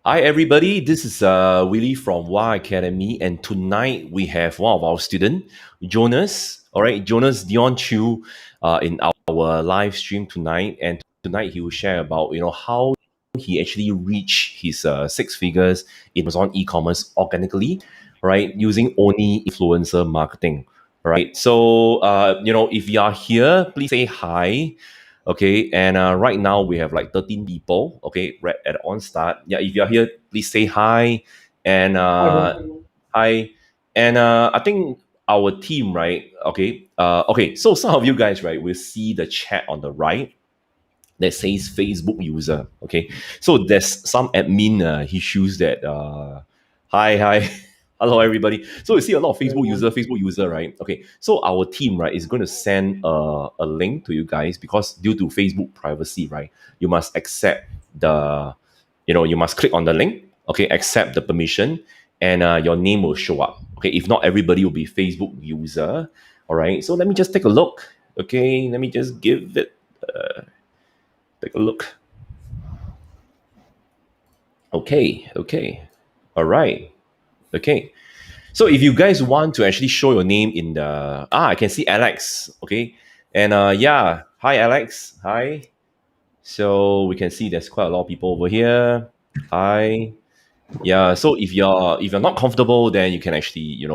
Hi, everybody. This is Willie from WA Academy, and tonight we have one of our students, Jonas. All right, Jonas Dion Chu, in our live stream tonight, and tonight he will share about how he actually reached his six figures in Amazon e-commerce organically, right, using only influencer marketing. All right. So if you are here, please say hi. Okay, and right now we have like 13 people. Okay, right at on start. Yeah, if you're here, please say hi. And Hi, bro. hi. And I think our team, right? Okay. So some of you guys, right, will see the chat on the right that says Facebook user. Okay, so there's some admin issues that hi. Hello everybody. So you see a lot of Facebook user, right? Okay, so our team, right, is going to send a link to you guys because due to Facebook privacy, right, you must accept you must click on the link. Okay, accept the permission, and your name will show up. Okay, if not, everybody will be Facebook user. All right. So let me just take a look. Okay, let me just give it. Take a look. Okay. All right. Okay. So if you guys want to actually show your name in the I can see Alex. Okay. And yeah, hi Alex. Hi. So we can see there's quite a lot of people over here. Hi. Yeah. So if you're not comfortable, then you can actually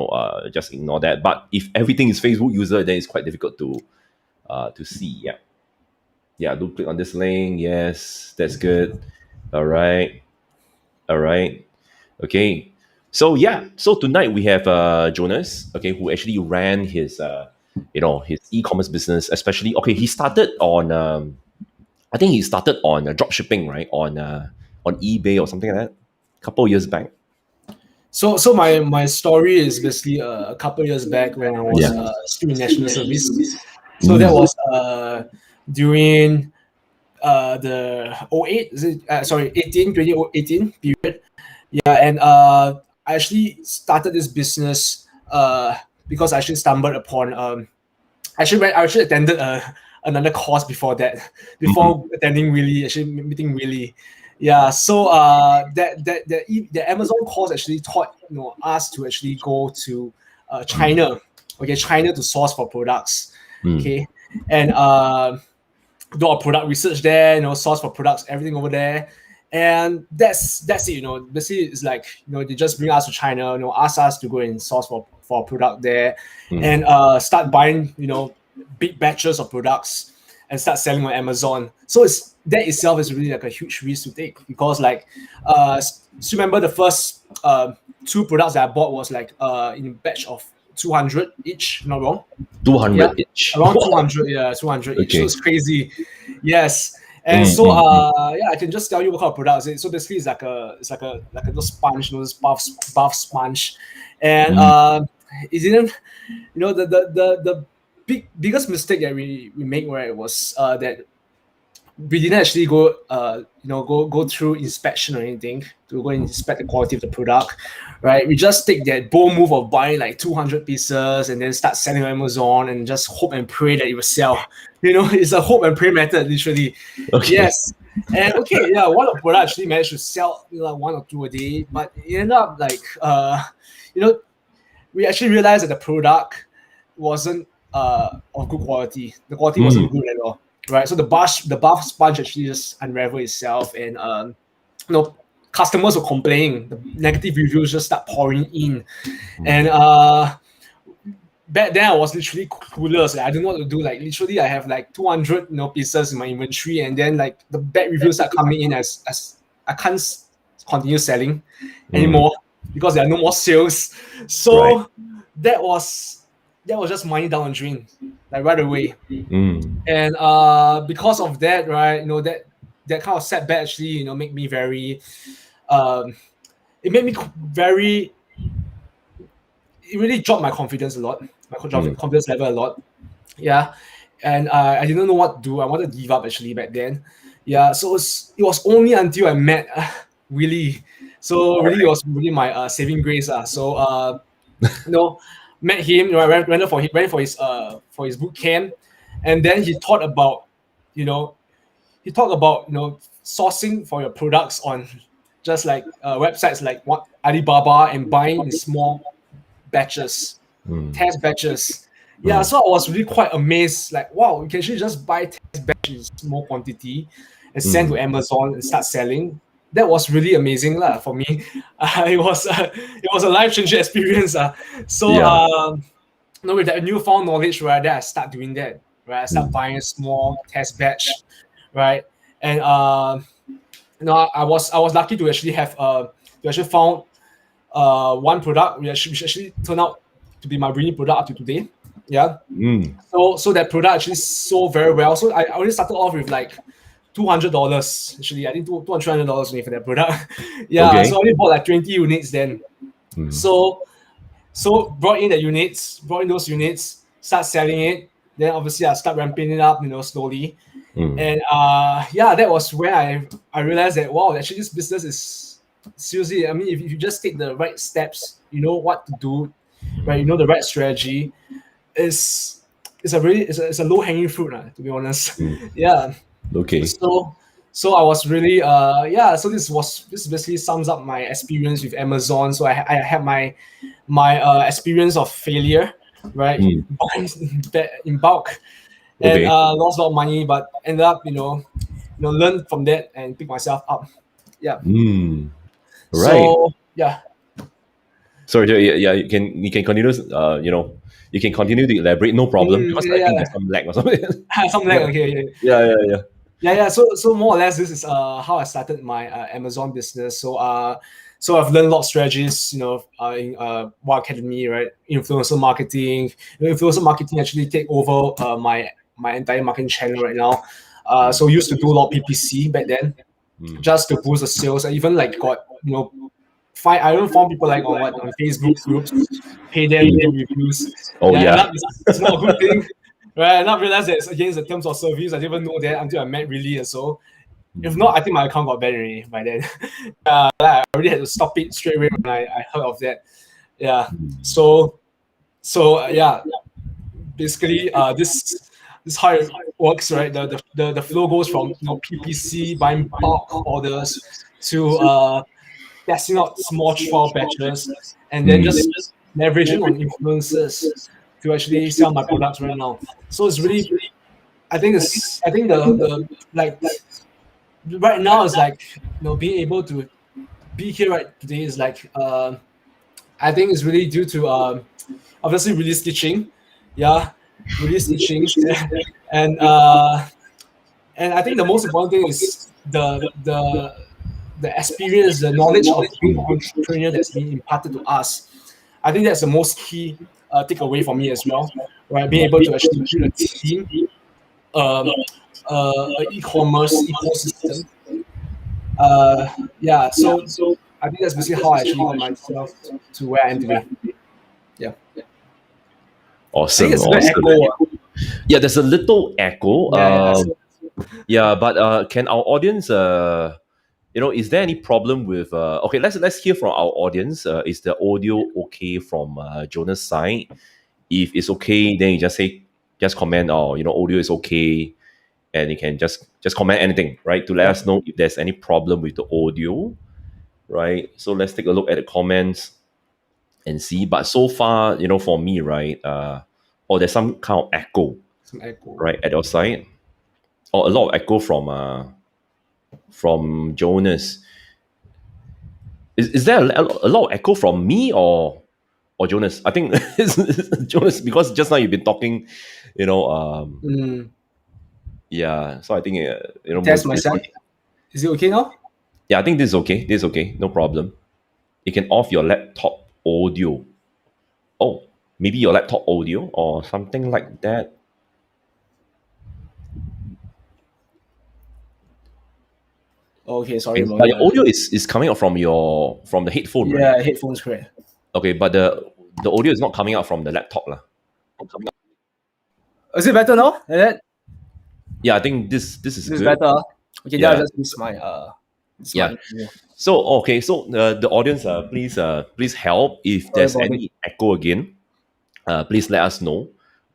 just ignore that. But if everything is Facebook user, then it's quite difficult to see. Yeah. Yeah. Do click on this link. Yes, that's good. All right. All right. Okay. So yeah, so tonight we have Jonas, okay, who actually ran his e-commerce business, especially okay, he started on I think he started on drop shipping, right? On eBay or something like that. A couple years back. So my story is basically a couple years back when I was Yeah. still in national service. So that Mm. was during the '08, sorry, 2018 period. Yeah, and I actually started this business because I actually stumbled upon I actually attended another course before that, Mm. before attending Willie, actually meeting Willie. Yeah, so the Amazon course actually taught us to actually go to China, okay, China to source for products, Mm. okay, and do our product research there, source for products, everything over there. And that's it, basically it's like, they just bring us to China, ask us to go and source for a product there, Mm. and start buying, big batches of products and start selling on Amazon. So that itself is really like a huge risk to take, because like so remember the first two products that I bought was like in a batch of 200 each, not wrong. Yeah, 200 each. around 200. Yeah, 200 each. So Okay. it's crazy. Yes. And Mm, so mm, mm, yeah, I can just tell you what kind of products. So basically it's like a little sponge, this buff sponge. And mm, it didn't, the biggest mistake that we make, right, was that we didn't actually go through inspection or anything to go and inspect the quality of the product, right? We just take that bold move of buying like 200 pieces and then start selling on Amazon and just hope and pray that it will sell. It's a hope and pray method, literally. okay. Yes. And okay, yeah, one of the product actually managed to sell like one or two a day, but it ended up like you know we actually realized that the product wasn't of good quality. The quality Mm, wasn't good at all, right? So the buff sponge actually just unraveled itself, and you know customers were complaining. The negative reviews just start pouring in, and mm, back then I was literally clueless. Like, I don't know what to do. Like literally, I have like 200 pieces in my inventory, and then like the bad reviews start coming in as I can't continue selling mm. anymore because there are no more sales. Right. So that was just money down the drain, like right away. Mm, And because of that, right, that kind of setback actually, make me very it made me very it really dropped my confidence a lot, my mm, confidence level a lot. Yeah. And I didn't know what to do. I wanted to give up actually back then. Yeah, so it was only until I met Willie. So all really it right. was really my saving grace. So you know, met him, went for his boot camp, and then you know, he talked about sourcing for your products on just like websites like what Alibaba and buying in small batches, test batches. Yeah, so I was really quite amazed. Like, wow, you can actually just buy test batches in small quantity and send to Amazon and start selling. That was really amazing lah for me. It was a life changing experience. So with that newfound knowledge, right, that I start doing that. Right, I start buying a small test batch, right, and I was lucky to actually have to actually found one product which actually turned out to be my winning product up to today. Yeah. So that product actually sold very well. So I already started off with like $200. Actually, I think $200 only for that product. Yeah. Okay. So I only bought like 20 units then. So brought in those units, start selling it. Then obviously I start ramping it up, slowly. And that was when I realized that wow, actually this business is seriously. I mean, if you just take the right steps, you know what to do, right? You know the right strategy. It's a low hanging fruit, to be honest. Yeah. Okay. So I was really So this basically sums up my experience with Amazon. So I had my experience of failure, right? Buying in bulk, and lost a lot of money, but ended up learn from that and pick myself up. Yeah. Right. So yeah. Sorry, yeah, you can continue. You can continue to elaborate. No problem, because I think there's some lag or something. Some lag. Okay. Yeah. So more or less, this is how I started my Amazon business. So I've learned a lot of strategies, in Wild Academy, right? Influencer marketing. Influencer marketing actually take over my entire marketing channel right now. So used to do a lot of PPC back then, just to boost the sales. I even like got I don't find people like on Facebook groups, pay them to do reviews. It's not a good thing. Right, I not realize that it's against the terms of service. I didn't even know that until I met Really. So, if not, I think my account got banned already by then. I already had to stop it straight away when I heard of that. Yeah. So basically, this is how it works, right? The flow goes from PPC buying bulk orders to testing out small trial batches, and then just leveraging on influencers to actually sell my products right now. So it's really, I think the like right now is like being able to be here right today is like I think it's really due to obviously release teaching, release teaching, and I think the most important thing is the experience, the knowledge of being an entrepreneur that's being imparted to us. I think that's the most key takeaway for me as well, right? Being able to actually build a team, an e-commerce ecosystem. So I think that's basically how I actually got myself to where I am today. Yeah. Awesome. I think it's a bit echo. Yeah, there's a little echo. But can our audience is there any problem with okay, let's hear from our audience. Is the audio okay from Jonas' side? If it's okay, then you just comment, audio is okay, and you can just comment anything, right, to let us know if there's any problem with the audio, right? So let's take a look at the comments and see. But so far, for me, right, there's some kind of echo, right, at your side, or a lot of echo from Jonas. Is there a lot of echo from me or Jonas? I think it's Jonas, because just now you've been talking, yeah. So I think Test my side. Is it okay now? Yeah, I think this is okay. This is okay. No problem. You can off your laptop audio. Oh, maybe your laptop audio or something like that. Okay, sorry about but your audio is coming out from the headphone, right? Yeah, headphones, correct. Okay, but the audio is not coming out from the laptop, lah. Is it better now? Like that? Yeah, I think this is good. Better. Okay, Yeah. I'll just use my So okay, so the audience, please help if there's any echo again. Please let us know.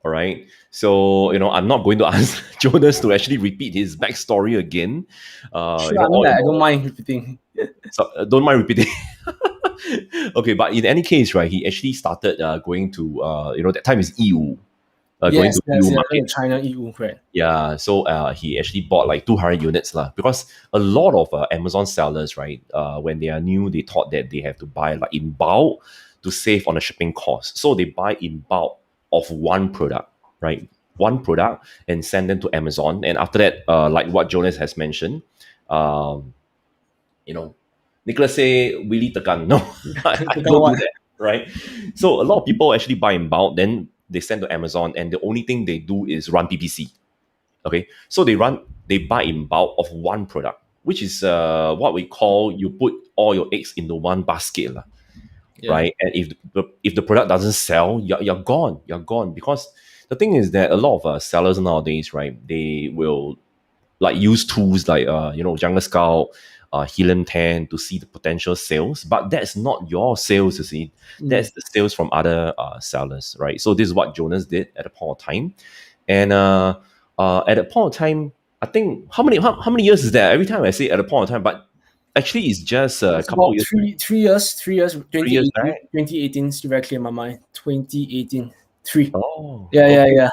All right. So, I'm not going to ask Jonas to actually repeat his backstory again. Sure, I mean, All in I don't all. mind repeating. So, don't mind repeating. Okay, but in any case, right, he actually started going to, that time is EU, going Yes, to yes, EU yeah. market. China EU, correct. Yeah, so he actually bought like 200 units lah. Because a lot of Amazon sellers, right, when they are new, they thought that they have to buy like in bulk to save on the shipping cost. So they buy in bulk of one product, right? One product and send them to Amazon. And after that, like what Jonas has mentioned, um, you know, Nicholas say Willy tekan. No, I Become don't do what? that, right? So a lot of people actually buy in bulk, then they send to Amazon, and the only thing they do is run PPC. Okay, so they buy in bulk of one product, which is what we call you put all your eggs into one basket, lah, Yeah. right? And if the product doesn't sell, you're gone. Because the thing is that a lot of sellers nowadays, right, they will like use tools like Jungle Scout, Helium 10 to see the potential sales, but that's not your sales. You see, Mm. that's the sales from other sellers, right? So this is what Jonas did at a point of time, and at a point of time, I think how many years is that? Every time I say at a point of time, but actually it's just a It's couple of about years, three years, 3 years 2018, back. 2018 still very clear in my mind. 2018, three. Oh, Yeah, yeah, okay, yeah.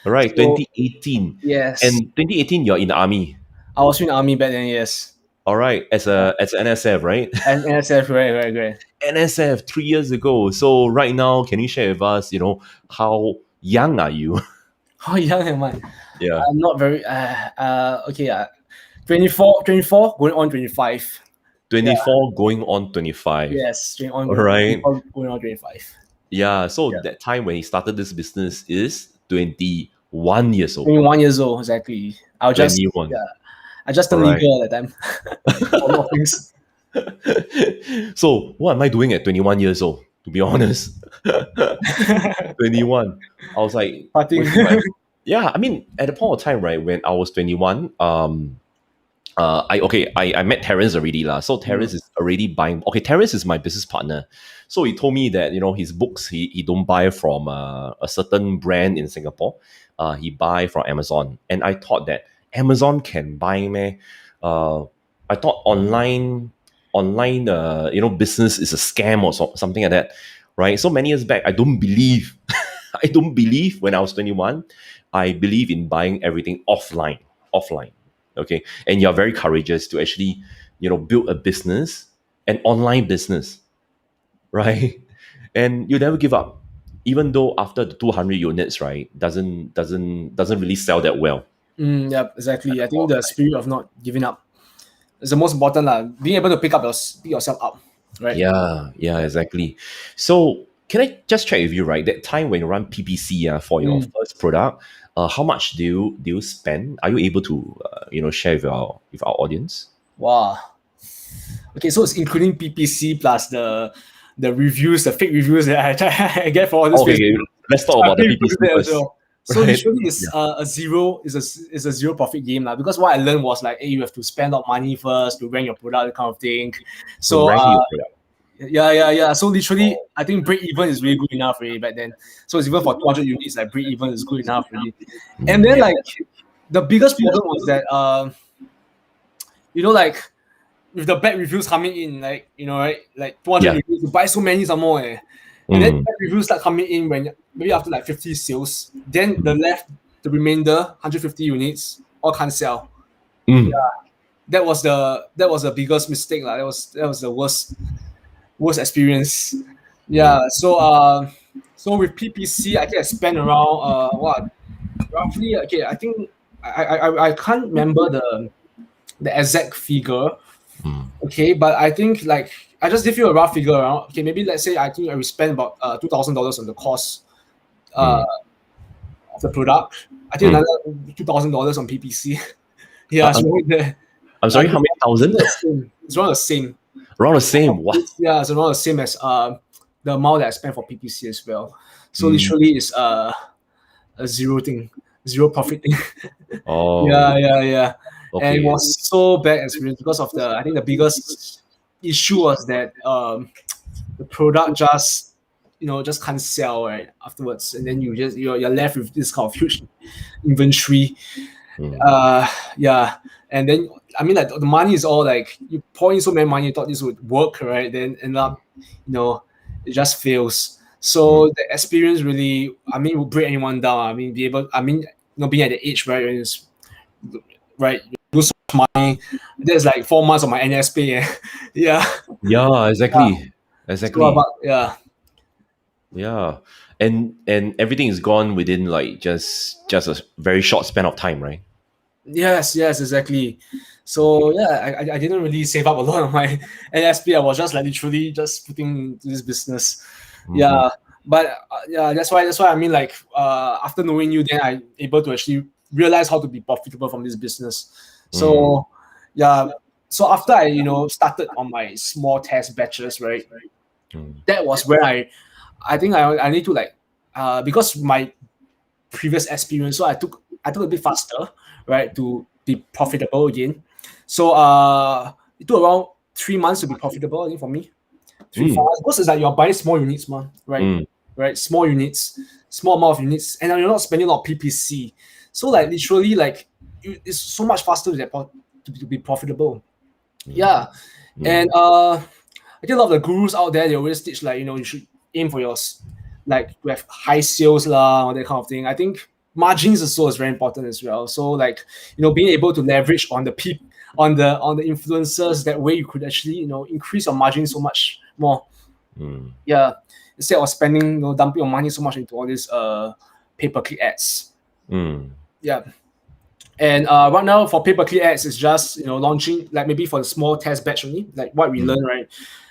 all right, So 2018, yes, and 2018 you're in the army. I was in the army back then. Yes, All right, as an NSF, right? and NSF, right, right, right. NSF 3 years ago. So right now, can you share with us, how young are you? How young am I? Yeah, I'm not very. Okay. 24, going on 25. Yeah. 24 going on 25. Yes, All right. 24, going on 25. Yeah. So Yeah. that time when he started this business is 21 years old. 21 years old, exactly. Twenty-one. Yeah, I just All turned right. legal at that time. A lot of things. So what am I doing at 21 years old? To be honest, 21. I was like Parting. waiting my. Yeah, I mean, at the point of time, right, when I was 21, I met Terrence already lah. So Mm. Terrence is already buying. Okay, Terrence is my business partner. So he told me that his books he don't buy from a certain brand in Singapore. He buy from Amazon, and I thought that Amazon can buy me. I thought online business is a scam or something like that, right? So many years back, I don't believe. I don't believe when I was 21. I believe in buying everything offline. Okay, and you're very courageous to actually build a business, an online business, right? And you never give up, even though after the 200 units, right, doesn't really sell that well. Yeah, exactly. I think the spirit of not giving up is the most important, lah. Being able to pick yourself up, right? Yeah, exactly. So can I just check with you, right? That time when you run PPC for your Mm. first product, how much do you spend? Are you able to share with our audience? Wow. Okay, so it's including PPC plus the reviews, the fake reviews that I get for all this Okay, Facebook. let's So talk I about the pay PPC for that as first, well. So right? literally, it's Yeah. a zero is a zero profit game lah. Because what I learned was like, hey, you have to spend out money first to rank your product, that kind of thing. To So rank your product. yeah. So literally, Oh. I think break even is really good enough already back then. So it's even for 200 units, like break even is good enough already. And then like the biggest problem was that like with the bad reviews coming in, like right, like 200 Yeah. reviews, you buy so many some more, and then Mm. bad reviews start coming in when maybe after like 50 sales, then the remainder 150 units all can't sell. Mm. That was the biggest mistake lah. That was the worst experience. Yeah. So with PPC, I think I spent around what roughly, okay, I think I can't remember the exact figure. Mm. Okay, but I think like I just give you a rough figure around. Okay, maybe let's say I think I will spend about $2,000 on the cost Mm. of the product. I think Mm. another $2,000 on PPC. Yeah, it's Uh, right there. I'm sorry, how many thousand? It's around the same. Around the same. What? Yeah, it's around the same as the amount that I spent for PPC as well. So Mm. literally, it's a zero thing, zero profit thing. Oh. Yeah. And it Okay. was so bad experience because of I think the biggest issue was that the product just just can't sell right afterwards, and then you're left with this kind of huge inventory. Yeah, and then I mean, like, the money is all like, you pour in so many money, you thought this would work, right? Then end up, it just fails. So the experience really, I mean, will break anyone down. I mean, being at the age, right, when it's, right, you lose so much money. There's like 4 months of my NS pay. Yeah. Yeah, exactly. So Exactly. yeah. Yeah. And everything is gone within like just a very short span of time, right? Yes, exactly. So yeah, I didn't really save up a lot of my NSP. I was just like literally just putting into this business. Yeah, but yeah, that's why I mean, like, after knowing you, then I able to actually realize how to be profitable from this business. So yeah, so after I started on my small test batches, right, that was where I think I need to, like, because my previous experience, so I took a bit faster, right, to be profitable again. So it took around 3 months to be profitable, I think, for me. 3 4 months, because it's like you're buying small units, man, right? Right, small units, small amount of units, and you're not spending a lot of PPC. So like literally, like, it's so much faster to be profitable. Yeah, and I think a lot of the gurus out there, they always teach, like, you should aim for yours, like, to have high sales or that kind of thing. I think margins also is very important as well. So, like, being able to leverage on the on the influencers, that way you could actually increase your margin so much more. Yeah, instead of spending, dumping your money so much into all these pay-per-click ads. Yeah. And right now for pay-per-click ads, it's just launching, like, maybe for the small test batch only, like what we learn, right?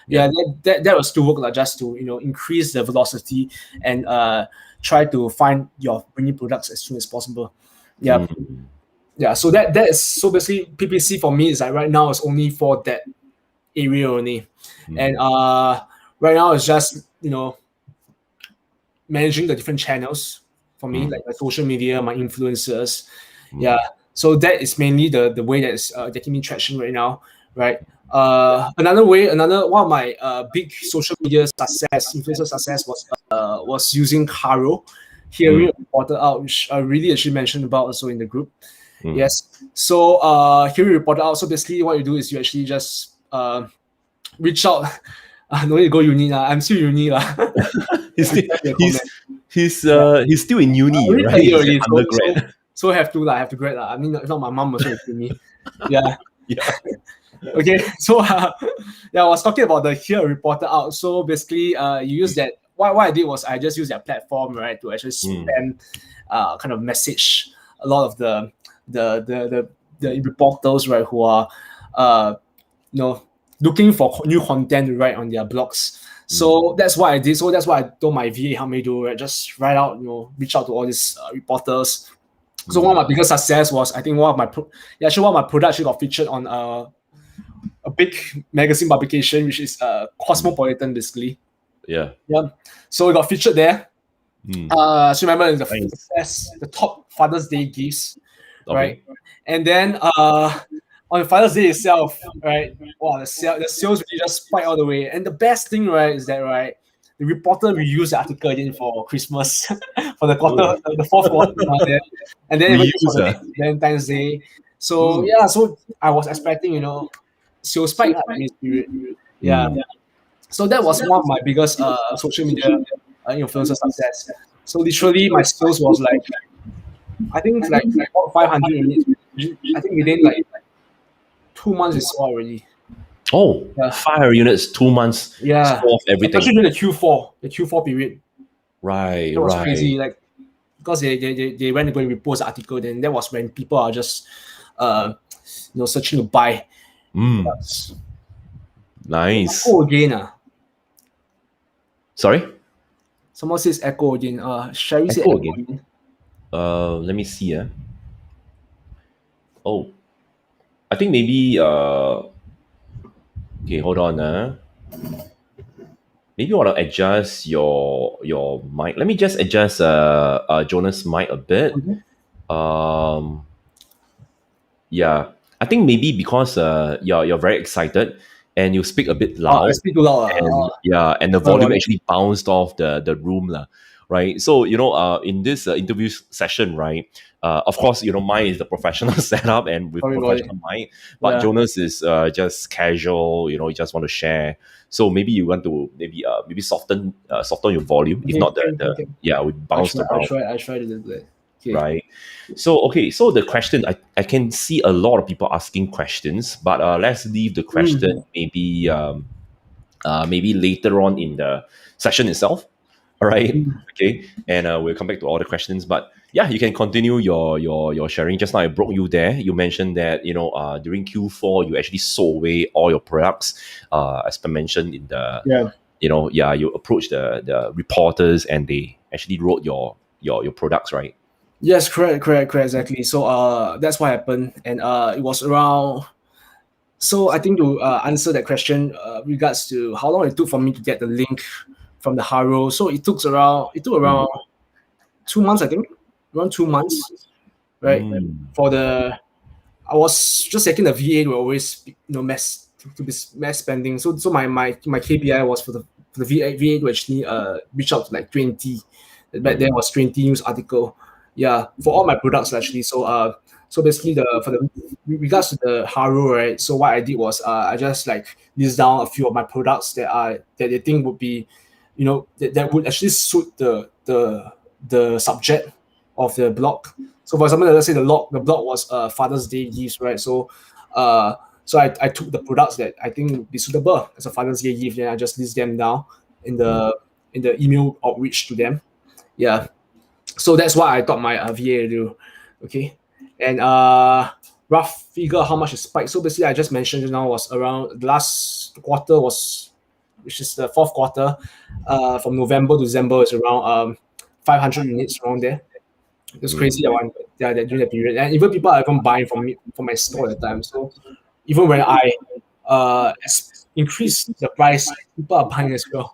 Yeah, that will still work, like, just to increase the velocity and try to find your winning products as soon as possible. Yeah, yeah. So that is, so basically PPC for me is like right now is only for that area only, and right now it's just managing the different channels for me, like my social media, my influencers. Yeah, so that is mainly the way that is getting me traction right now, right? Another one of my big social media influencer success was using Caro, hearing reported out, which I really actually mentioned about also in the group. Yes, so hearing reported out. So basically, what you do is you actually just reach out. No need to go uni lah. I'm still uni lah. He's still in uni, right? He's Already, an undergrad. so have to grad lah. I mean, if not, my mom also will kill me. Yeah. Yeah. Okay, so yeah, I was talking about the hear reported out. So basically, you use that. What I did was I just used that platform, right, to actually spam, kind of message a lot of the reporters, right, who are looking for new content to write on their blogs. So that's what I did. So that's what I told my VA how me do, right? Just write out, reach out to all these reporters. So one of my biggest success was, I think, one of my products actually got featured on a big magazine publication, which is Cosmopolitan, basically. Yeah. So it got featured there. So remember the top Father's Day gifts, right? And then on Father's Day itself, right? Wow, the sales really just spike all the way. And the best thing, right, is that, right, the reporter reused the article again for Christmas, for the fourth quarter, and then even for the Valentine's Day. So yeah, so I was expecting, sales spike in this period. Yeah. So that was one of my biggest social media influencer success. So literally, my sales was like, I think like 500 units. I think within like 2 months is sold already. Oh, yeah. 500 units, 2 months. Yeah, sold everything. Especially during the Q4 period. Right, that was crazy. Like, because they went to go and repost the article, then that was when people are just searching to buy. Nice. Echo again. Sorry? Someone says echo again. Shall we say echo again? Let me see. Oh, I think maybe okay, hold on. Maybe you want to adjust your mic. Let me just adjust Jonas' mic a bit. Yeah, I think maybe because you're very excited, and you speak a bit I loud, speak too loud. and yeah, and the Sorry about volume it. actually bounced off the room lah, right? So in this interview session, right, of course, mine is the professional setup and with Sorry about it. professional mic, but Yeah. Jonas is just casual, you just want to share. So maybe you want to maybe soften your volume, if Okay, not the okay. yeah, we bounced around, I try to do that. Okay. right? So okay, so the question, I can see a lot of people asking questions, but let's leave the question Mm. maybe later on in the session itself. All right. Mm. Okay. And we'll come back to all the questions. But yeah, you can continue your sharing. Just now I broke you there. You mentioned that during Q4 you actually sold away all your products. As per mentioned in the Yeah. you approached the reporters and they actually wrote your products, right? Yes, correct, exactly. So that's what happened, and it was around. So I think to answer that question, regards to how long it took for me to get the link from the Haro. So it took Mm. around 2 months, I think, around 2 months, right? Mm. For the I was just checking the VA to always mass to be mass spending. So my KPI was for the VA to actually reach out to like 20. Back then was 20 news article. Yeah, for all my products actually. So basically the for the with regards to the Haro, right? So what I did was I just like list down a few of my products that they think would be, that would actually suit the subject of the blog. So for example, let's say the blog was Father's Day gifts, right? So I took the products that I think would be suitable as a Father's Day gift, and I just list them down in the email outreach to them. Yeah. So that's what I thought my VA to do. Okay. And rough figure how much it spiked. So basically I just mentioned just now was around the last quarter was, which is the fourth quarter, from November to December is around 500 units around there. It was crazy that one, yeah, that during that period, and even people are even buying from me from my store at the time. So even when I increase the price, people are buying as well.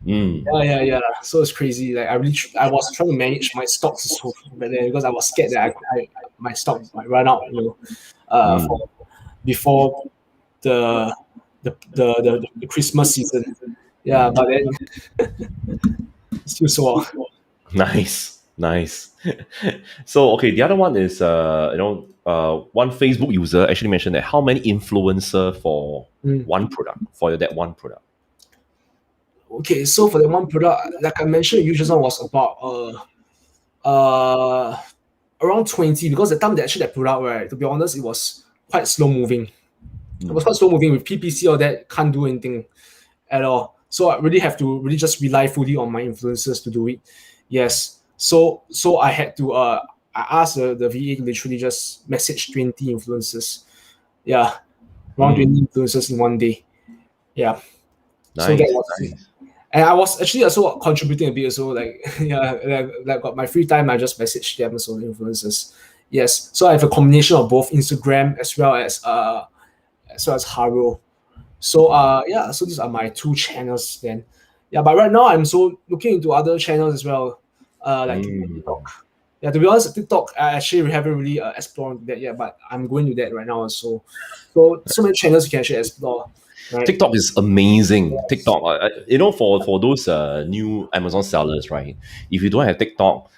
Mm. Yeah. So it's crazy. Like I was trying to manage my stocks so back then because I was scared that my stock might run out. Mm. For before the the Christmas season. Yeah, Mm. but then still so. Nice. So okay, the other one is one Facebook user actually mentioned that how many influencer for Mm. one product, for that one product. Okay, so for the one product, like I mentioned, user one was about uh around 20 because the time that actually that product, right, to be honest, it was quite slow moving. It was quite slow moving with PPC or that can't do anything at all. So I really have to really just rely fully on my influencers to do it. Yes. So I had to I asked the VA to literally just message 20 influencers. Yeah. Around Mm. 20 influencers in one day. Yeah. So that Nice, was it. nice. And I was actually also contributing a bit also like yeah, like got my free time I just message them as well influencers. Yes. So I have a combination of both Instagram as well as Haro. So yeah, so these are my two channels then. Yeah, but right now I'm so looking into other channels as well, like Mm. TikTok. Yeah, to be honest, TikTok I actually haven't really explored that yet, but I'm going to that right now. So many channels you can actually explore, right? TikTok is amazing. Yes. TikTok, for those new Amazon sellers, right? If you don't have TikTok,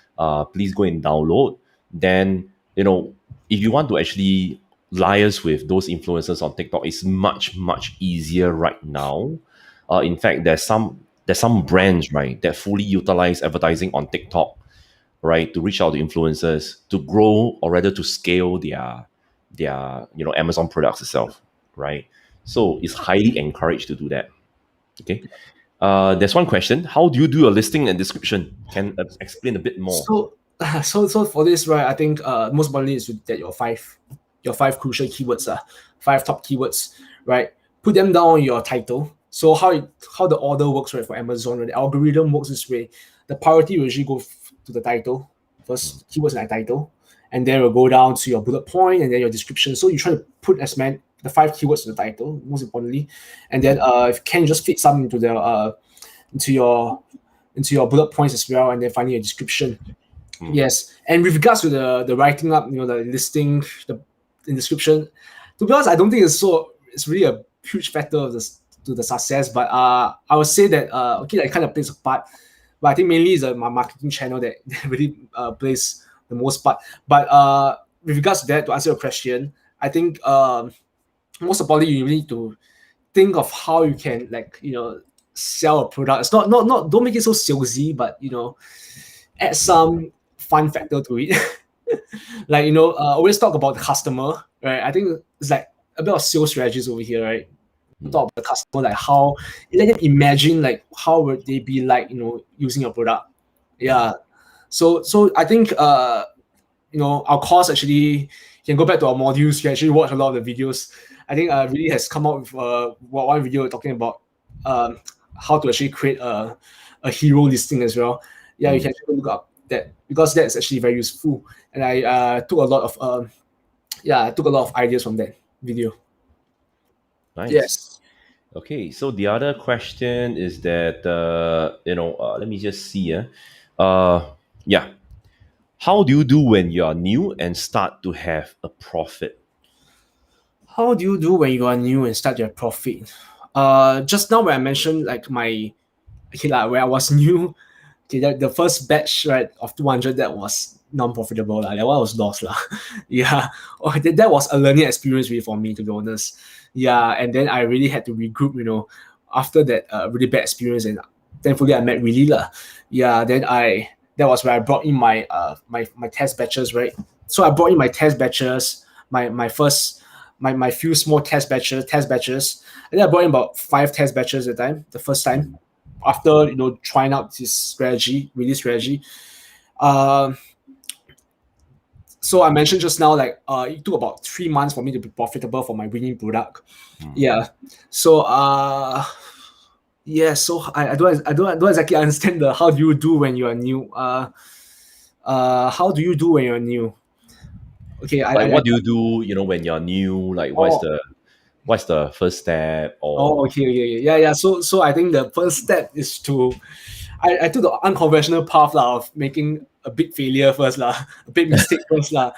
please go and download. Then if you want to actually liaise with those influencers on TikTok, it's much easier right now. In fact, there's some brands, right, that fully utilize advertising on TikTok, right, to reach out to influencers to grow or rather to scale their Amazon products itself, right? So it's highly encouraged to do that. Okay. There's one question. How do you do a listing and description? Can explain a bit more. So so for this, right, I think most importantly is to get your five crucial keywords, five top keywords, right? Put them down on your title. So how the order works, right, for Amazon, right? The algorithm works this way. The priority will usually go to the title first, keywords in the title, and then we'll go down to your bullet point and then your description. So you try to put as many the five keywords in the title, most importantly, and then if you can just fit some into the into your into your bullet points as well, and then finally a description. Mm. Yes, and with regards to the writing up, the listing, the description. To be honest, I don't think it's really a huge factor of to the success, but I would say that okay, that kind of plays a part. But I think mainly is my marketing channel that really plays the most part. But with regards to that, to answer your question, I think most importantly, you need to think of how you can sell a product. It's not don't make it so salesy, but add some fun factor to it. Always talk about the customer, right? I think it's like a bit of sales strategies over here, right? Talk about the customer, like how let them imagine like how would they be like using your product. Yeah. So I think our course actually, you can go back to our modules, you can actually watch a lot of the videos. I think really has come out with one video talking about how to actually create a hero listing as well. Yeah, you can actually look up that, because that's actually very useful. And I took a lot of ideas from that video. Nice. Yes. Okay, so the other question is that let me just see. Yeah, how do you do when you are new and start to have a profit? How do you do when you are new and start your profit? Just now when I mentioned like when I was new, okay, the first batch, right, of 200, that was non-profitable. That one was lost. Yeah. That was a learning experience really for me, to be honest. Yeah. And then I really had to regroup, after that really bad experience. And thankfully I met really. Yeah. That was where I brought in my my test batches, right? So I brought in my test batches, my first my few small test batches. And then I brought in about 5 test batches at the time, the first time, after trying out this release strategy. So I mentioned just now, like it took about 3 months for me to be profitable for my winning product. Yeah. So so I don't exactly understand the how do you do when you are new. How do you do when you're new? Okay, Like, what do you do, when you're new? Like, what's the first step? Or okay. Yeah. So I think the first step is to I took the unconventional path of making a big failure first a big mistake first so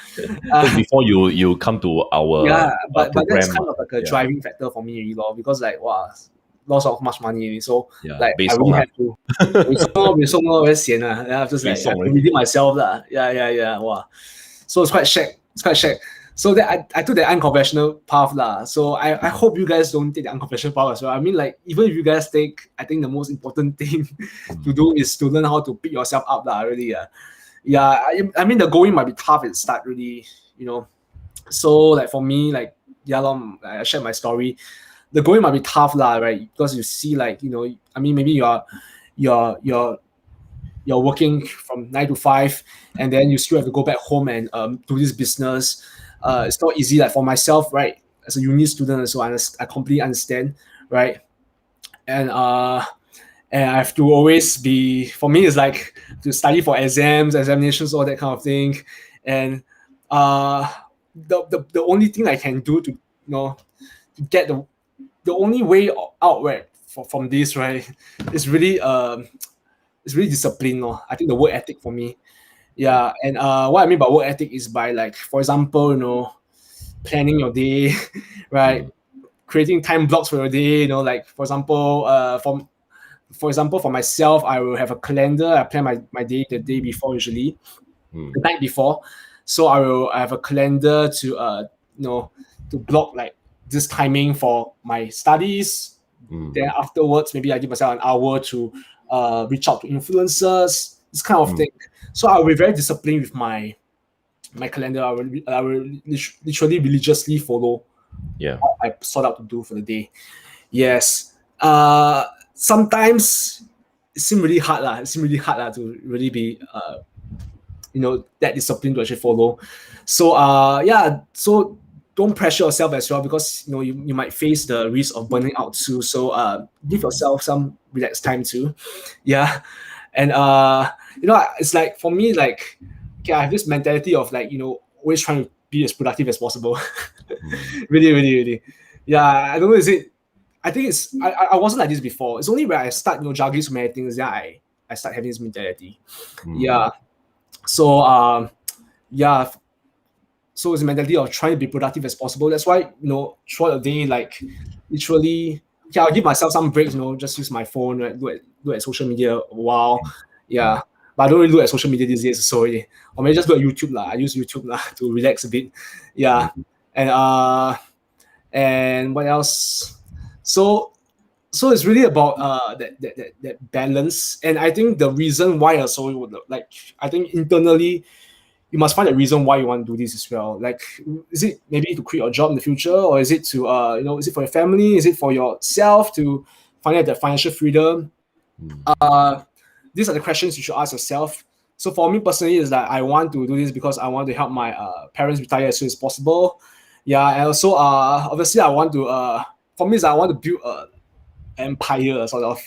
before you come to our yeah, but that's program, kind of like a driving factor for me, because like wow, lost of much money, so yeah, like I based really on have to. 没送 very sian yeah, just like I have to redeem myself yeah, wow. So it's quite shag. So that I took the unconventional path So I hope you guys don't take the unconventional path as well. I mean, like, even if you guys take, I think the most important thing to do is to learn how to pick yourself up really. Yeah, I mean, the going might be tough at the start, really. So like for me, like I shared my story. The going might be tough right? Because you see, like, I mean, maybe you're working from 9 to 5, and then you still have to go back home and do this business. It's not easy. Like for myself, right? As a uni student, so I completely understand, right? And I have to always be. For me, it's like to study for examinations, all that kind of thing, and the only thing I can do to to get the only way out, right, from this, right, is really it's really discipline. I think the work ethic for me. Yeah, and what I mean by work ethic is by, like, for example, planning your day, right? Creating time blocks for your day. Like, for example, for myself, I will have a calendar. I plan my day the day before, usually the night before. So I have a calendar to to block like this timing for my studies. Then afterwards, maybe I give myself an hour to reach out to influencers, this kind of thing. So I'll be very disciplined with my calendar. I will literally religiously follow what I sought out to do for the day. Yes. Sometimes it seems really hard to really be that discipline to actually follow. So so don't pressure yourself as well, because you might face the risk of burning out too. So give yourself some relaxed time too. Yeah. And it's like, for me, like, okay, I have this mentality of, like, always trying to be as productive as possible. Really. Yeah, I don't know, is it, I think it's I wasn't like this before. It's only when I start juggling so many things that I start having this mentality. Yeah. So so it's a mentality of trying to be productive as possible. That's why throughout the day, like, literally, yeah, I'll give myself some breaks, just use my phone, right, look at social media a while. Yeah. But I don't really look at social media these days, sorry. Or maybe just look at YouTube lah. I use YouTube lah to relax a bit. Yeah. And what else? So it's really about that balance. And I think the reason why also like, I think internally you must find a reason why you want to do this as well. Like, is it maybe to quit your job in the future, or is it to is it for your family? Is it for yourself to find out that financial freedom? These are the questions you should ask yourself. So for me personally, is that I want to do this because I want to help my parents retire as soon as possible. Yeah, and also obviously I want to for me is I want to build an empire sort of.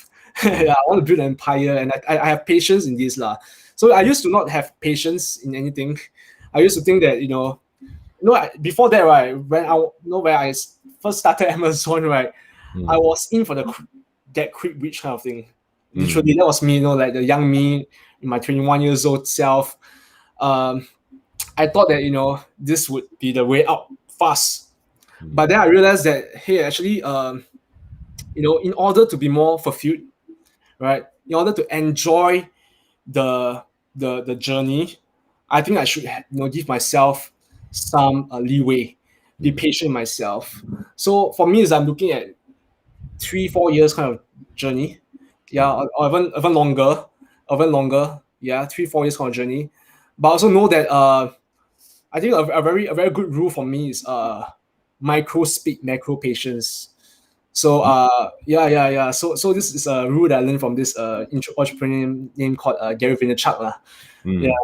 Yeah, I want to build an empire, and I have patience in this lah. So I used to not have patience in anything. I used to think that before that, right, when I first started Amazon, right, I was in for the get quick rich kind of thing. Literally, that was me, like the young me in my 21 years old self. I thought that this would be the way out fast, but then I realized that, hey, actually, in order to be more fulfilled, right, in order to enjoy the journey, I think I should give myself some leeway, be patient with myself. So for me, is I'm looking at 3-4 years kind of journey, yeah, or even longer, yeah, 3-4 years kind of journey. But I also know that I think a very good rule for me is micro speed, macro patience. So yeah. So this is a rule that I learned from this entrepreneur named called Gary Vaynerchuk lah. Yeah.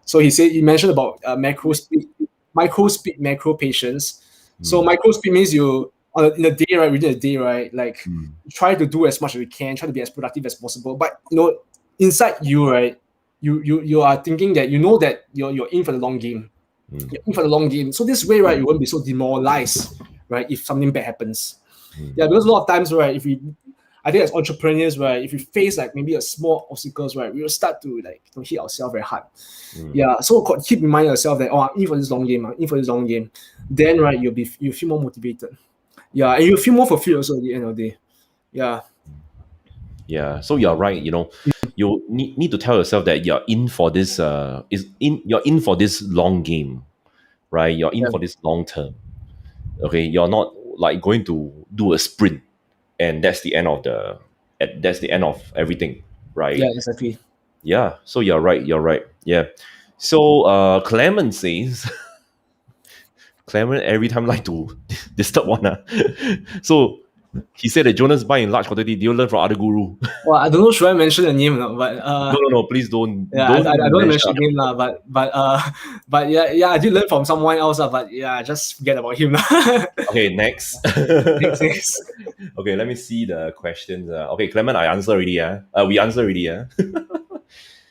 So he mentioned about micro speed, macro patience. So micro speed means you in a day, right, within a day, right, like try to do as much as you can, try to be as productive as possible. But inside you, right, you are thinking that that you're in for the long game. You're in for the long game. So this way, right, you won't be so demoralized, right, if something bad happens. Yeah, because a lot of times, right, I think as entrepreneurs, right, if we face like maybe a small obstacles, right, we will start to like hit ourselves very hard. Yeah, so keep reminding yourself that I'm in for this long game, I'm in for this long game. Then, right, you feel more motivated. Yeah, and you feel more fulfilled also at the end of the day. Yeah. Yeah, so you're right. You need to tell yourself that you're in for this. You're in for this long game, right? You're in for this long term. Okay, you're not like going to do a sprint, and that's the end of everything, right? Yeah, exactly. Yeah. So you're right. Yeah. So Clement says, Clement every time like to disturb one. So he said that Jonas buy in large quantity. Do you learn from other guru? Well, I don't know, should I mention the name or not, but No, please don't. yeah, I don't want to mention the name lah, but yeah, I did learn from someone else but yeah, just forget about him lah. Okay, next. Next. Okay, let me see the questions. Okay, Clement, I answer already. We answer already.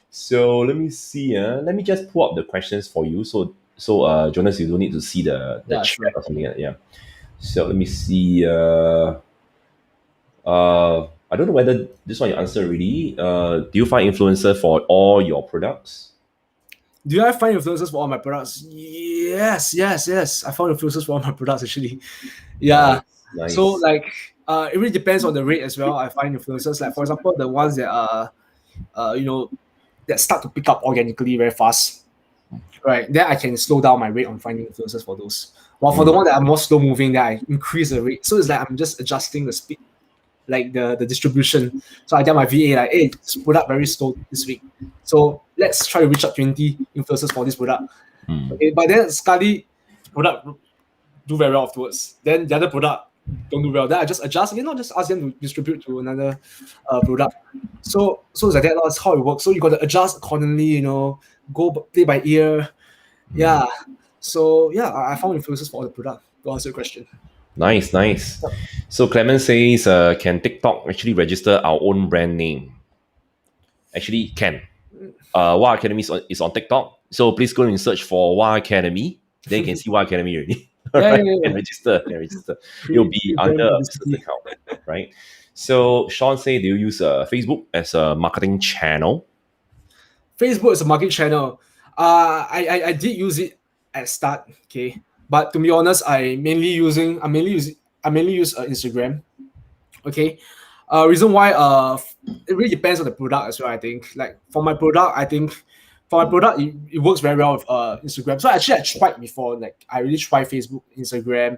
So let me see. Let me just pull up the questions for you. So Jonas, you don't need to see the Yeah, chat sure. or something. Yeah. So let me see. I don't know whether this one you answer already. Do you find influencer for all your products? Do I find influencers for all my products? Yes. I found influencers for all my products actually. Yeah. Nice. So like it really depends on the rate as well. I find influencers, like for example, the ones that are that start to pick up organically very fast. Right. Then I can slow down my rate on finding influencers for those. While for the one that are more slow moving, then I increase the rate. So it's like I'm just adjusting the speed, like the distribution. So I tell my VA like, hey, this product very slow this week. So let's try to reach out 20 influencers for this product. Okay, but then sekali product do very well afterwards. Then the other product don't do well. Then I just adjust again, just ask them to distribute to another product. So it's like that. That's how it works. So you got to adjust accordingly, go play by ear. Yeah. So yeah, I found influencers for all the product. To answer your question. Nice. So Clement says, can TikTok actually register our own brand name? Actually, can. Y Academy is on TikTok. So please go and search for Y Academy. Then you can see Y Academy already. Yeah. Can register. You'll be under a business account, right? So Sean say, do you use Facebook as a marketing channel? Facebook is a marketing channel. I did use it at start, okay. But to be honest, I mainly use I mainly use Instagram. Okay. Reason why it really depends on the product as well. I think like for my product, it works very well with Instagram. So actually I tried before. Like I really tried Facebook, Instagram,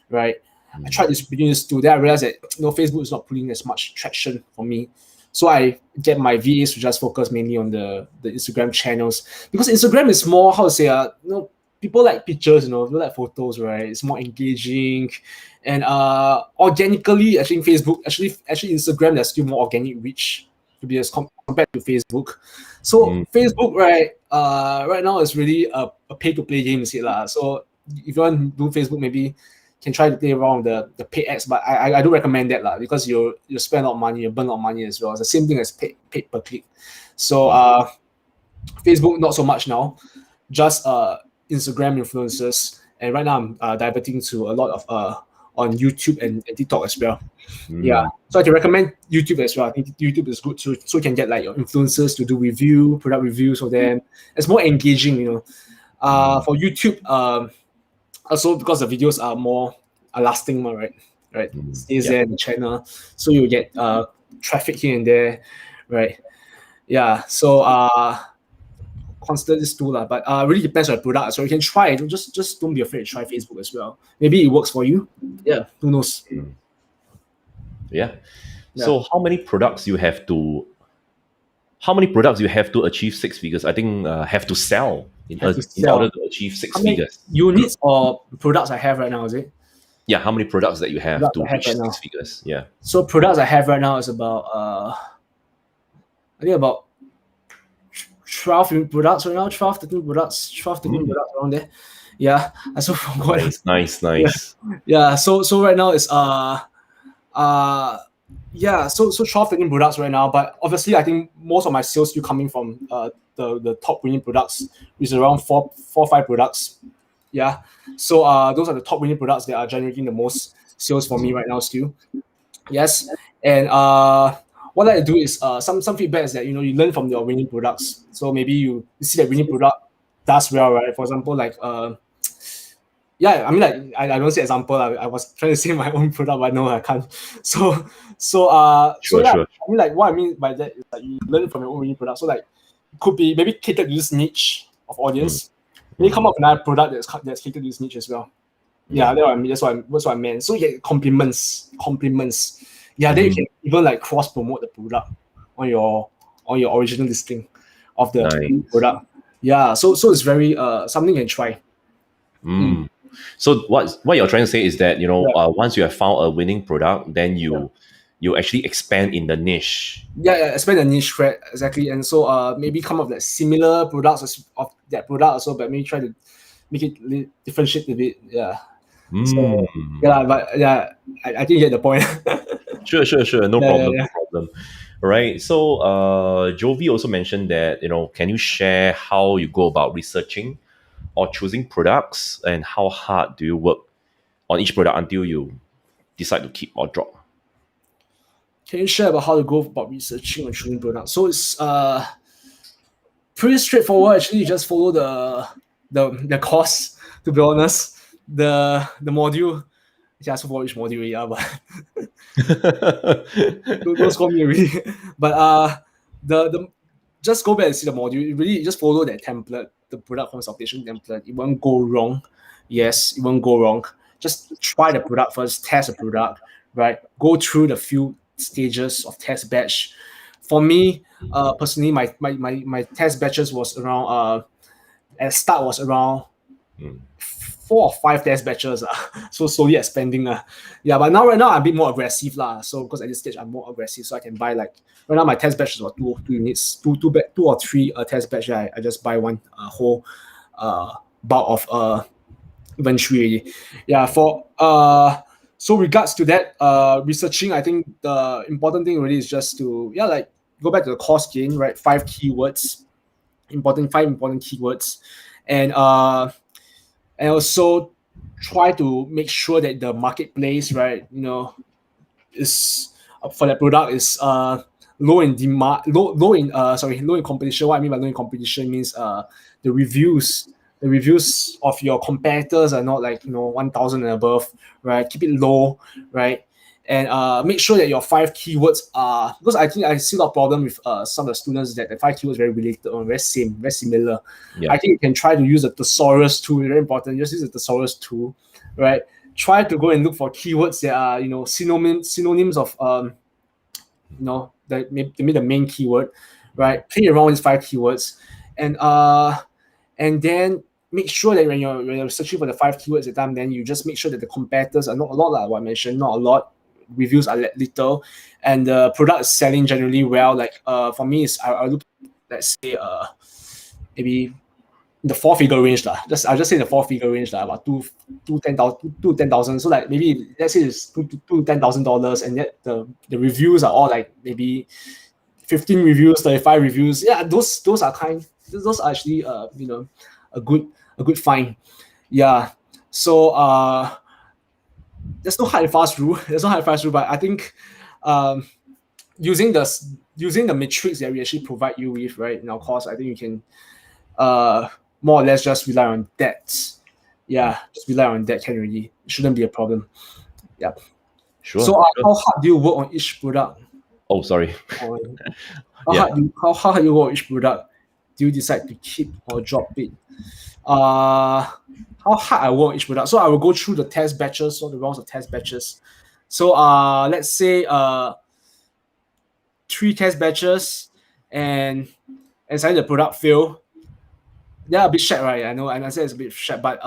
right? I tried this between these two. Then I realized that Facebook is not putting as much traction for me. So I get my VAs to just focus mainly on the Instagram channels, because Instagram is more, how to say, people like pictures, people like photos, right? It's more engaging. And organically, I think Facebook, actually Instagram, there's still more organic reach to be as compared to Facebook. So Facebook, right, right now is really a pay-to-play game, is it lah. So if you want to do Facebook, maybe can try to play around the paid ads, but I do recommend that lah, because you spend a lot of money, you burn a lot of money as well. It's the same thing as paid per click. So Facebook not so much now, just Instagram influencers, and right now I'm diverting to a lot of on YouTube and TikTok as well. Yeah, so I can recommend YouTube as well. I think YouTube is good too, so you can get like your influencers to do product reviews for them. It's more engaging, for YouTube. Also because the videos are more lasting, right? Stays there in the channel, so you get traffic here and there, right? Yeah, so consider this tool, but really depends on the product. So you can try it. Just don't be afraid to try Facebook as well. Maybe it works for you. Yeah, who knows? Yeah. So how many products you have to achieve 6 figures? I think have to sell in order to achieve six figures. Units or products I have right now, is it? Yeah, how many products that you have to reach 6 figures? Yeah. So products I have right now is about I think about 12 products right now, 12 to 13 products around there. Yeah, I so forgot. Nice. Yeah. So right now it's so 12 13 products right now, but obviously I think most of my sales still coming from the top winning products, which is around 4 or 5 products. Yeah. So those are the top winning products that are generating the most sales for me right now still. Yes. And what I do is some feedback is that you learn from your winning products. So maybe you see that winning product does well, right? For example, like I mean, like I don't say example. I was trying to say my own product, but no, I can't. So I mean, like what I mean by that is like you learn from your own winning product. So like it could be maybe catered to this niche of audience. Maybe come up with another product that's catered to this niche as well. Yeah, that's what I mean. That's what I meant. So you get compliments. Yeah, then you can even like cross promote the product on your original listing of the product. Yeah, so it's very something you can try. So what you're trying to say is that once you have found a winning product, then you actually expand in the niche. Yeah, expand the niche, right? Exactly. And so maybe come up with similar products of that product also, but maybe try to make it differentiate a bit. Yeah. So, but yeah, I think you get the point. Sure. No problem. All right. So Jovi also mentioned that, can you share how you go about researching or choosing products, and how hard do you work on each product until you decide to keep or drop? Can you share about how to go about researching or choosing products? So it's pretty straightforward. Actually, you just follow the course. To be honest, the module. Yeah, so for each module, yeah, but don't score me really. But the just go back and see the module. You really just follow that template, the product consultation template. It won't go wrong. Yes, it won't go wrong. Just try the product first, test the product, right? Go through the few stages of test batch. For me, personally, my test batches was around at start was around 4 or 5 test batches. So slowly expanding. Yeah, but right now I'm a bit more aggressive. So because at this stage I'm more aggressive, so I can buy like right now my test batches are 2 units, 2 or 3 test batch. I just buy one whole bulk of inventory. Yeah, for so regards to that researching, I think the important thing really is just to like go back to the course again, right? 5 keywords, 5 important keywords, and also try to make sure that the marketplace, right, is for that product is low in demand, low in competition. What I mean by low in competition means the reviews the reviews of your competitors are not like 1,000 and above, right? Keep it low, right? And make sure that your 5 keywords are, because I think I see a lot of problem with some of the students that the 5 keywords very related or very similar. Yeah. I think you can try to use the thesaurus tool. Very important. Just use the thesaurus tool, right? Try to go and look for keywords that are synonyms of maybe the main keyword, right? Play around with these 5 keywords, and then make sure that when you're searching for the 5 keywords at the time, then you just make sure that the competitors are not a lot, like what I mentioned, not a lot. Reviews are little, and the product is selling generally well. Like for me, is I look, let's say maybe the 4-figure range lah. I'll just say the 4-figure range lah, about two 10,000. So like maybe let's say it's two $10,000, and yet the reviews are all like maybe 15 reviews, 35 reviews. Yeah, those are actually a good find. Yeah. So there's no hard and fast rule. But I think using the metrics that we actually provide you with, right, in our course, I think you can more or less just rely on that. Yeah, just rely on that can really. It shouldn't be a problem. Yeah. Sure. So how hard do you work on each product? Oh, sorry. How hard do you work on each product? Do you decide to keep or drop it? How hard I work on each product. So I will go through the test batches or the rounds of test batches. So let's say 3 test batches, and suddenly the product fail. Yeah, a bit shat, right? I know, and I said it's a bit shat, but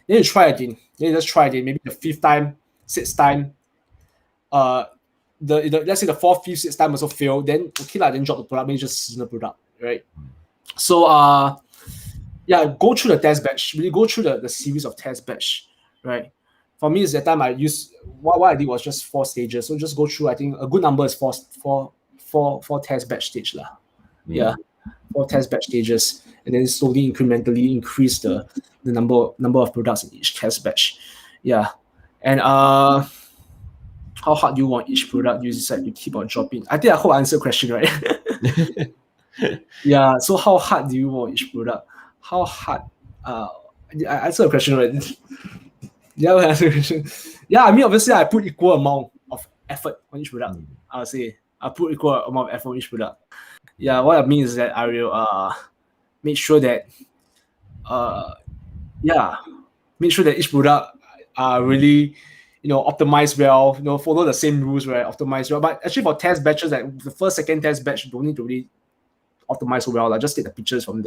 then you try again. Then you just try again. Maybe the 5th time, 6th time. Let's say the 4th, 5th, 6th time also fail. Then okay lah, then drop the product. Maybe just seasonal product, right? So yeah, go through the test batch. Really go through the series of test batch, right? For me, is that time I used what I did was just 4 stages. So just go through. I think a good number is four test batch stage lah. Yeah, 4 test batch stages, and then slowly incrementally increase the number of products in each test batch. Yeah, and how hard do you want each product? You decide to keep on dropping. I hope I answered the question, right? Yeah. So how hard do you want each product? How hard? I answered the question, right? Yeah, I answered the question. Yeah, I mean, obviously, I put equal amount of effort on each product. I'll say I put equal amount of effort on each product. Yeah, what I mean is that I will make sure that make sure that each product are really optimized well, follow the same rules, right? Optimize well. But actually for test batches, like the first, second test batch, you don't need to really optimize so well. Like just take the pictures from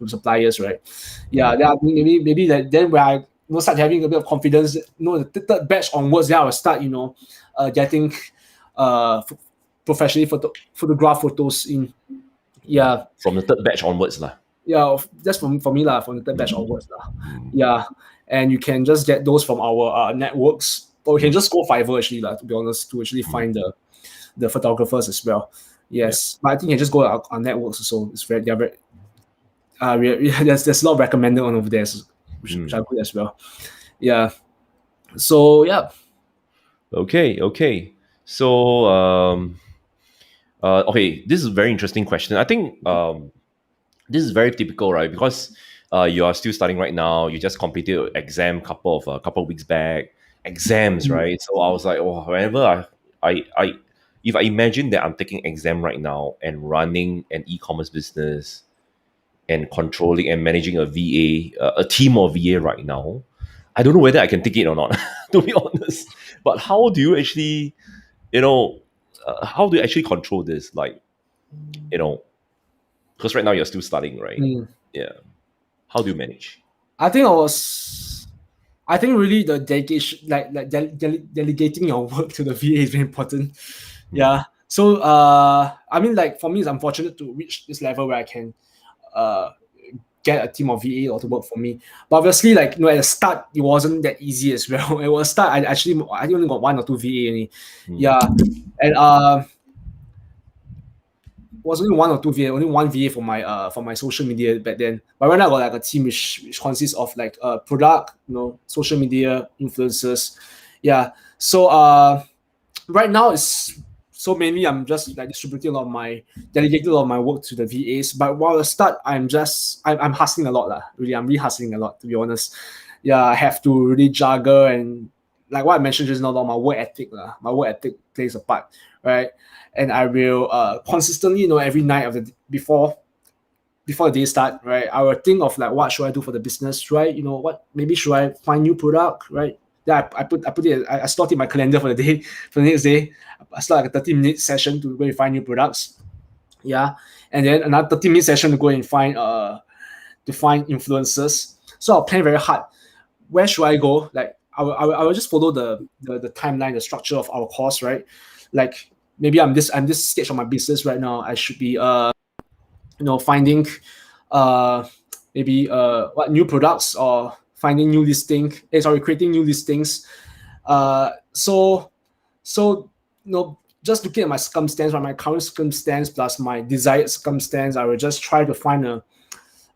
suppliers, right? Yeah, maybe that then where I start having a bit of confidence, the third batch onwards, then I will start, getting professionally photograph photos in. Yeah. From the third batch onwards lah. Yeah, that's for me lah. From the third batch onwards lah. Yeah, and you can just get those from our networks, or you can just go Fiverr actually lah. To be honest, to actually find the photographers as well. Yes, but I think you can just go on networks. So it's there's a lot of recommended on over there, which are good as well. Yeah. So yeah. Okay. So okay, this is a very interesting question. I think this is very typical, right? Because you are still studying right now. You just completed your exam couple of weeks back. Exams, right? So I was like, whenever if I imagine that I'm taking exam right now and running an e-commerce business and controlling and managing a team of VA right now, I don't know whether I can take it or not, to be honest. But how do you actually, how do you actually control this? Like, because right now you're still studying, right? Yeah. How do you manage? I think really the dedication, like delegating your work to the VA is very important. Yeah. So I mean, like for me, it's unfortunate to reach this level where I can get a team of VA or to work for me. But obviously, like at the start, it wasn't that easy as well. It was start. I only got 1 or 2 VA only. Yeah, and was only 1 or 2 VA, only 1 VA for my social media back then. But right now I got like a team which consists of like product, social media influencers. Yeah. So right now it's So mainly I'm just like delegating a lot of my work to the VAs. But while the start, I'm hustling a lot lah. Really, I'm really hustling a lot, to be honest. Yeah, I have to really juggle, and like what I mentioned just now, about my work ethic lah. My work ethic plays a part, right? And I will consistently, every night of the before the day start, right, I will think of like what should I do for the business, right? What maybe should I find new product, right? Yeah, I slot in my calendar for the day for the next day. I start like a 30-minute session to go and find new products. Yeah. And then another 30-minute session to go and find influencers. So I'll plan very hard. Where should I go? Like I will just follow the timeline, the structure of our course, right? Like maybe I'm this stage of my business right now. I should be finding maybe what new products, or finding new creating new listings. So just looking at my circumstance, right, my current circumstance plus my desired circumstance, I will just try to find a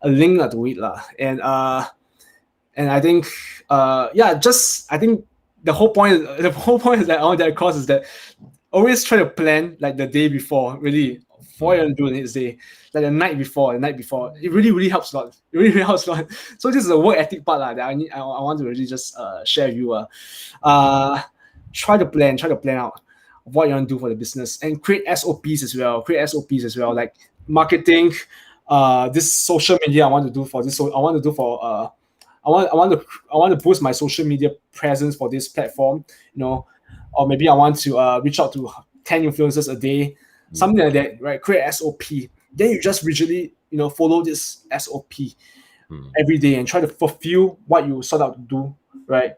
link to it lah. And I think I think the whole point is that on that course is that always try to plan like the day before, really, what you're gonna do the next day, like the night before. It really helps a lot. It really helps a lot. So this is the work ethic part that I want to really just share with you. Try to plan out what you want to do for the business, and create SOPs as well. Like marketing, this social media I want to do for this. So I want to do for I want to boost my social media presence for this platform, or maybe I want to reach out to 10 influencers a day, something like that, right? Create SOP. Then you just visually, follow this SOP every day and try to fulfill what you set out to do, right?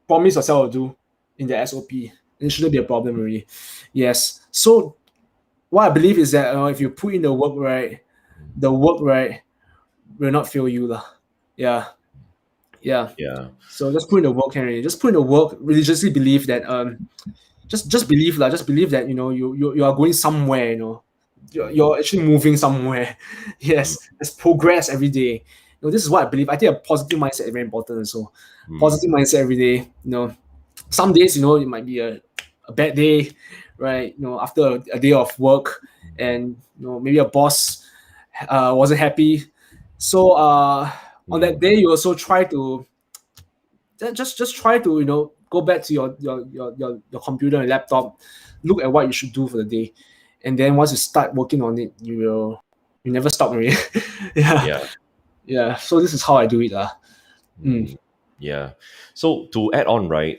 Promise yourself to do in the SOP. It shouldn't be a problem, really. Yes. So what I believe is that if you put in the work right, will not fail you lah. Yeah. So just put in the work, Henry. Just put in the work. Religiously believe that just believe that you are going somewhere. You're actually moving somewhere. Yes, there's progress every day. This is what I believe. I think a positive mindset is very important. So positive mindset every day. Some days it might be a bad day, right? After a day of work, and maybe a boss wasn't happy. So on that day, you also try to just try to go back to your computer and laptop, look at what you should do for the day, and then once you start working on it, you never stop really. So this is how I do it. Yeah. So to add on, right,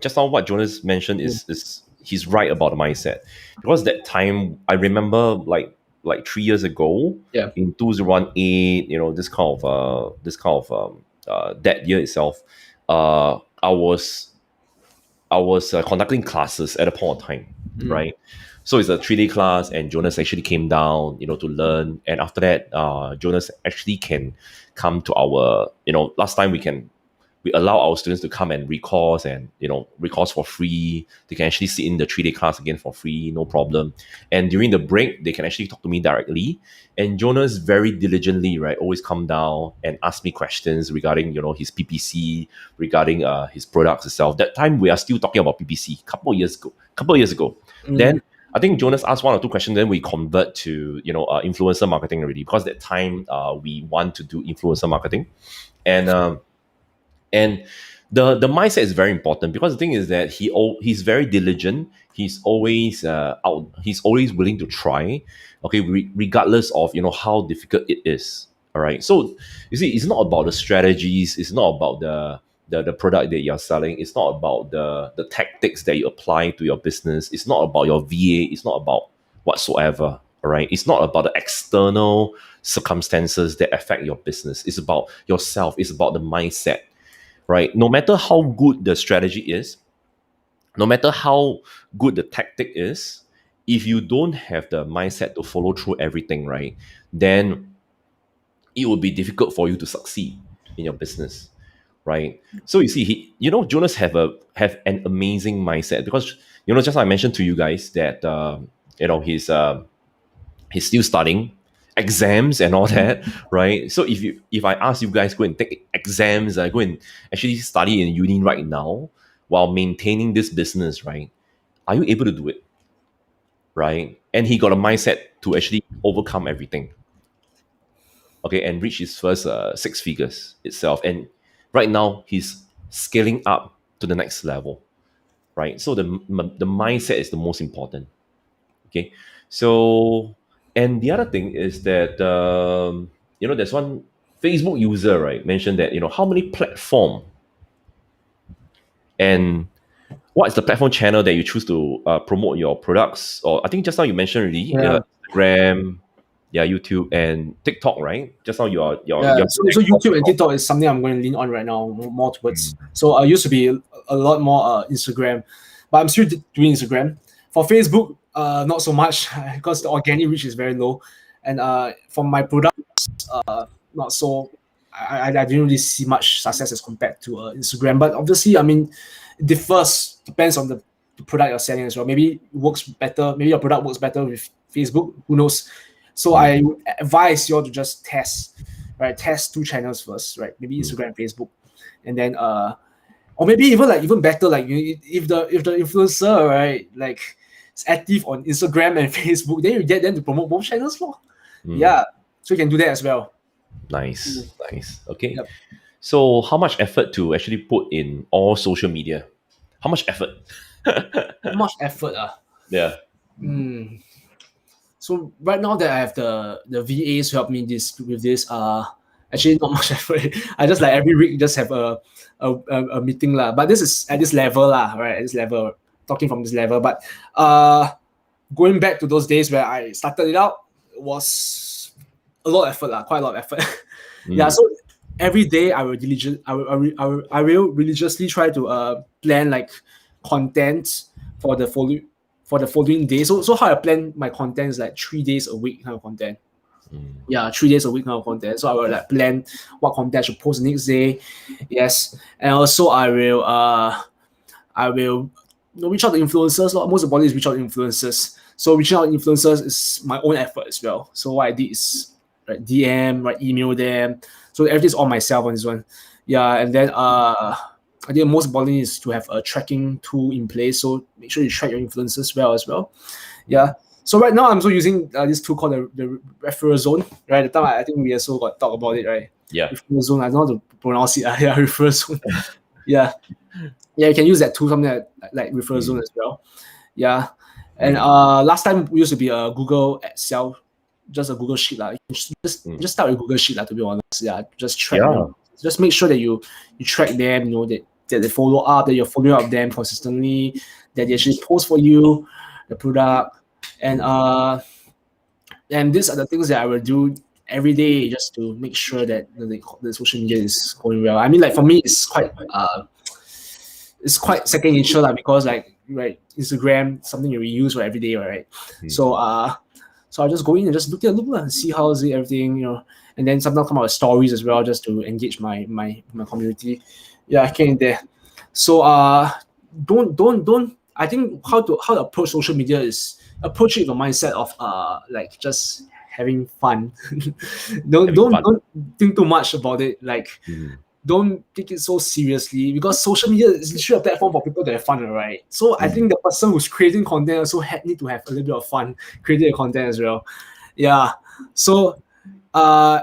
just now what Jonas mentioned is he's right about the mindset, because that time I remember like 3 years ago, in 2018, this kind of that year itself, I was conducting classes at a point of time, right? So it's a 3-day class, and Jonas actually came down, to learn. And after that, Jonas actually can come to our, last time we allow our students to come and recourse, and recourse for free. They can actually sit in the 3-day class again for free, no problem. And during the break, they can actually talk to me directly. And Jonas very diligently, right, always come down and ask me questions regarding his PPC, regarding his products itself. That time we are still talking about PPC. Couple of years ago. Then I think Jonas asked 1 or 2 questions. Then we convert to influencer marketing already, because that time we want to do influencer marketing, and the mindset is very important, because the thing is that he's very diligent. He's always out. He's always willing to try. Okay, regardless of how difficult it is. All right. So you see, it's not about the strategies. It's not about the product that you're selling. It's not about the tactics that you apply to your business. It's not about your VA. It's not about whatsoever. All right. It's not about the external circumstances that affect your business. It's about yourself. It's about the mindset. Right? No matter how good the strategy is, no matter how good the tactic is, if you don't have the mindset to follow through everything, right, then it will be difficult for you to succeed in your business, right? So you see, Jonas have an amazing mindset, because just like I mentioned to you guys that he's still studying exams and all that, right? So if I ask you guys go and take exams, go and actually study in uni right now while maintaining this business, right? Are you able to do it? right? And he got a mindset to actually overcome everything, okay, and reach his first six figures itself. And right now he's scaling up to the next level, right? So the mindset is the most important, okay. So, and the other thing is that there's one Facebook user, right, mentioned that how many platform and what is the platform channel that you choose to promote your products? Or I think just now you mentioned already Yeah. Instagram, yeah, YouTube and TikTok, right? Just now Yeah, you're so YouTube and TikTok is something I'm going to lean on right now more towards. So I used to be a lot more Instagram, but I'm still doing Instagram. For Facebook, not so much because the organic reach is very low, and for my products, not so. I didn't really see much success as compared to Instagram. But obviously, I mean, it differs depends on the product you're selling as well. Maybe it works better. Maybe your product works better with Facebook. Who knows? So I would advise you all to just test, right? Test two channels first, right? Maybe Instagram and Facebook, and then or maybe even better, like if the influencer, right, like is active on Instagram and Facebook, then you get them to promote both channels, lor. Yeah, so you can do that as well. Nice, nice. Okay. Yep. So how much effort to actually put in all social media? How much effort? How much effort? Yeah. Hmm. So right now that I have the VAs to help me with this, actually not much effort. I just like every week just have a meeting lah. But this is at this level lah, right? At this level, talking from this level. But going back to those days where I started it out, it was a lot of effort lah, quite a lot of effort. Yeah, so every day I will religiously try to plan like content for the following day. So how I plan my content is like 3 days a week kind of content. Yeah, 3 days a week kind of content. So I will like plan what content I should post the next day. Yes, and also I will reach out to influencers. Most importantly is reach out to influencers. So reaching out to influencers is my own effort as well. So what I did is like DM, right, email them. So everything's all myself on this one. Yeah, and then I think most importantly is to have a tracking tool in place. So make sure you track your influencers well as well. Yeah. So right now I'm also using this tool called the referral zone. Right. The time I think we also got talk about it. Right. Yeah. Referral zone. I don't know how to pronounce it. Yeah. Referral zone. Yeah. Yeah. You can use that tool, something like referral zone as well. Yeah. And last time we used to be a Google Excel, just a Google Sheet lah. Just start with Google Sheet lah. To be honest, yeah. Just track. Just make sure that you track them. That they follow up, that you're following up them consistently, that they actually post for you the product, and these are the things that I will do every day just to make sure that the social media is going well. I mean, like for me, it's quite second nature lah, because like right, Instagram something you use for every day, right? So I'll just go in and just look and see how's it, everything, and then sometimes come out with stories as well just to engage my community. Yeah, I came there. So don't I think how to approach social media is approach it with a mindset of like just having fun. don't think too much about it. Like don't take it so seriously, because social media is literally a platform for people to have fun, right? So I think the person who's creating content also need to have a little bit of fun creating the content as well. Yeah. So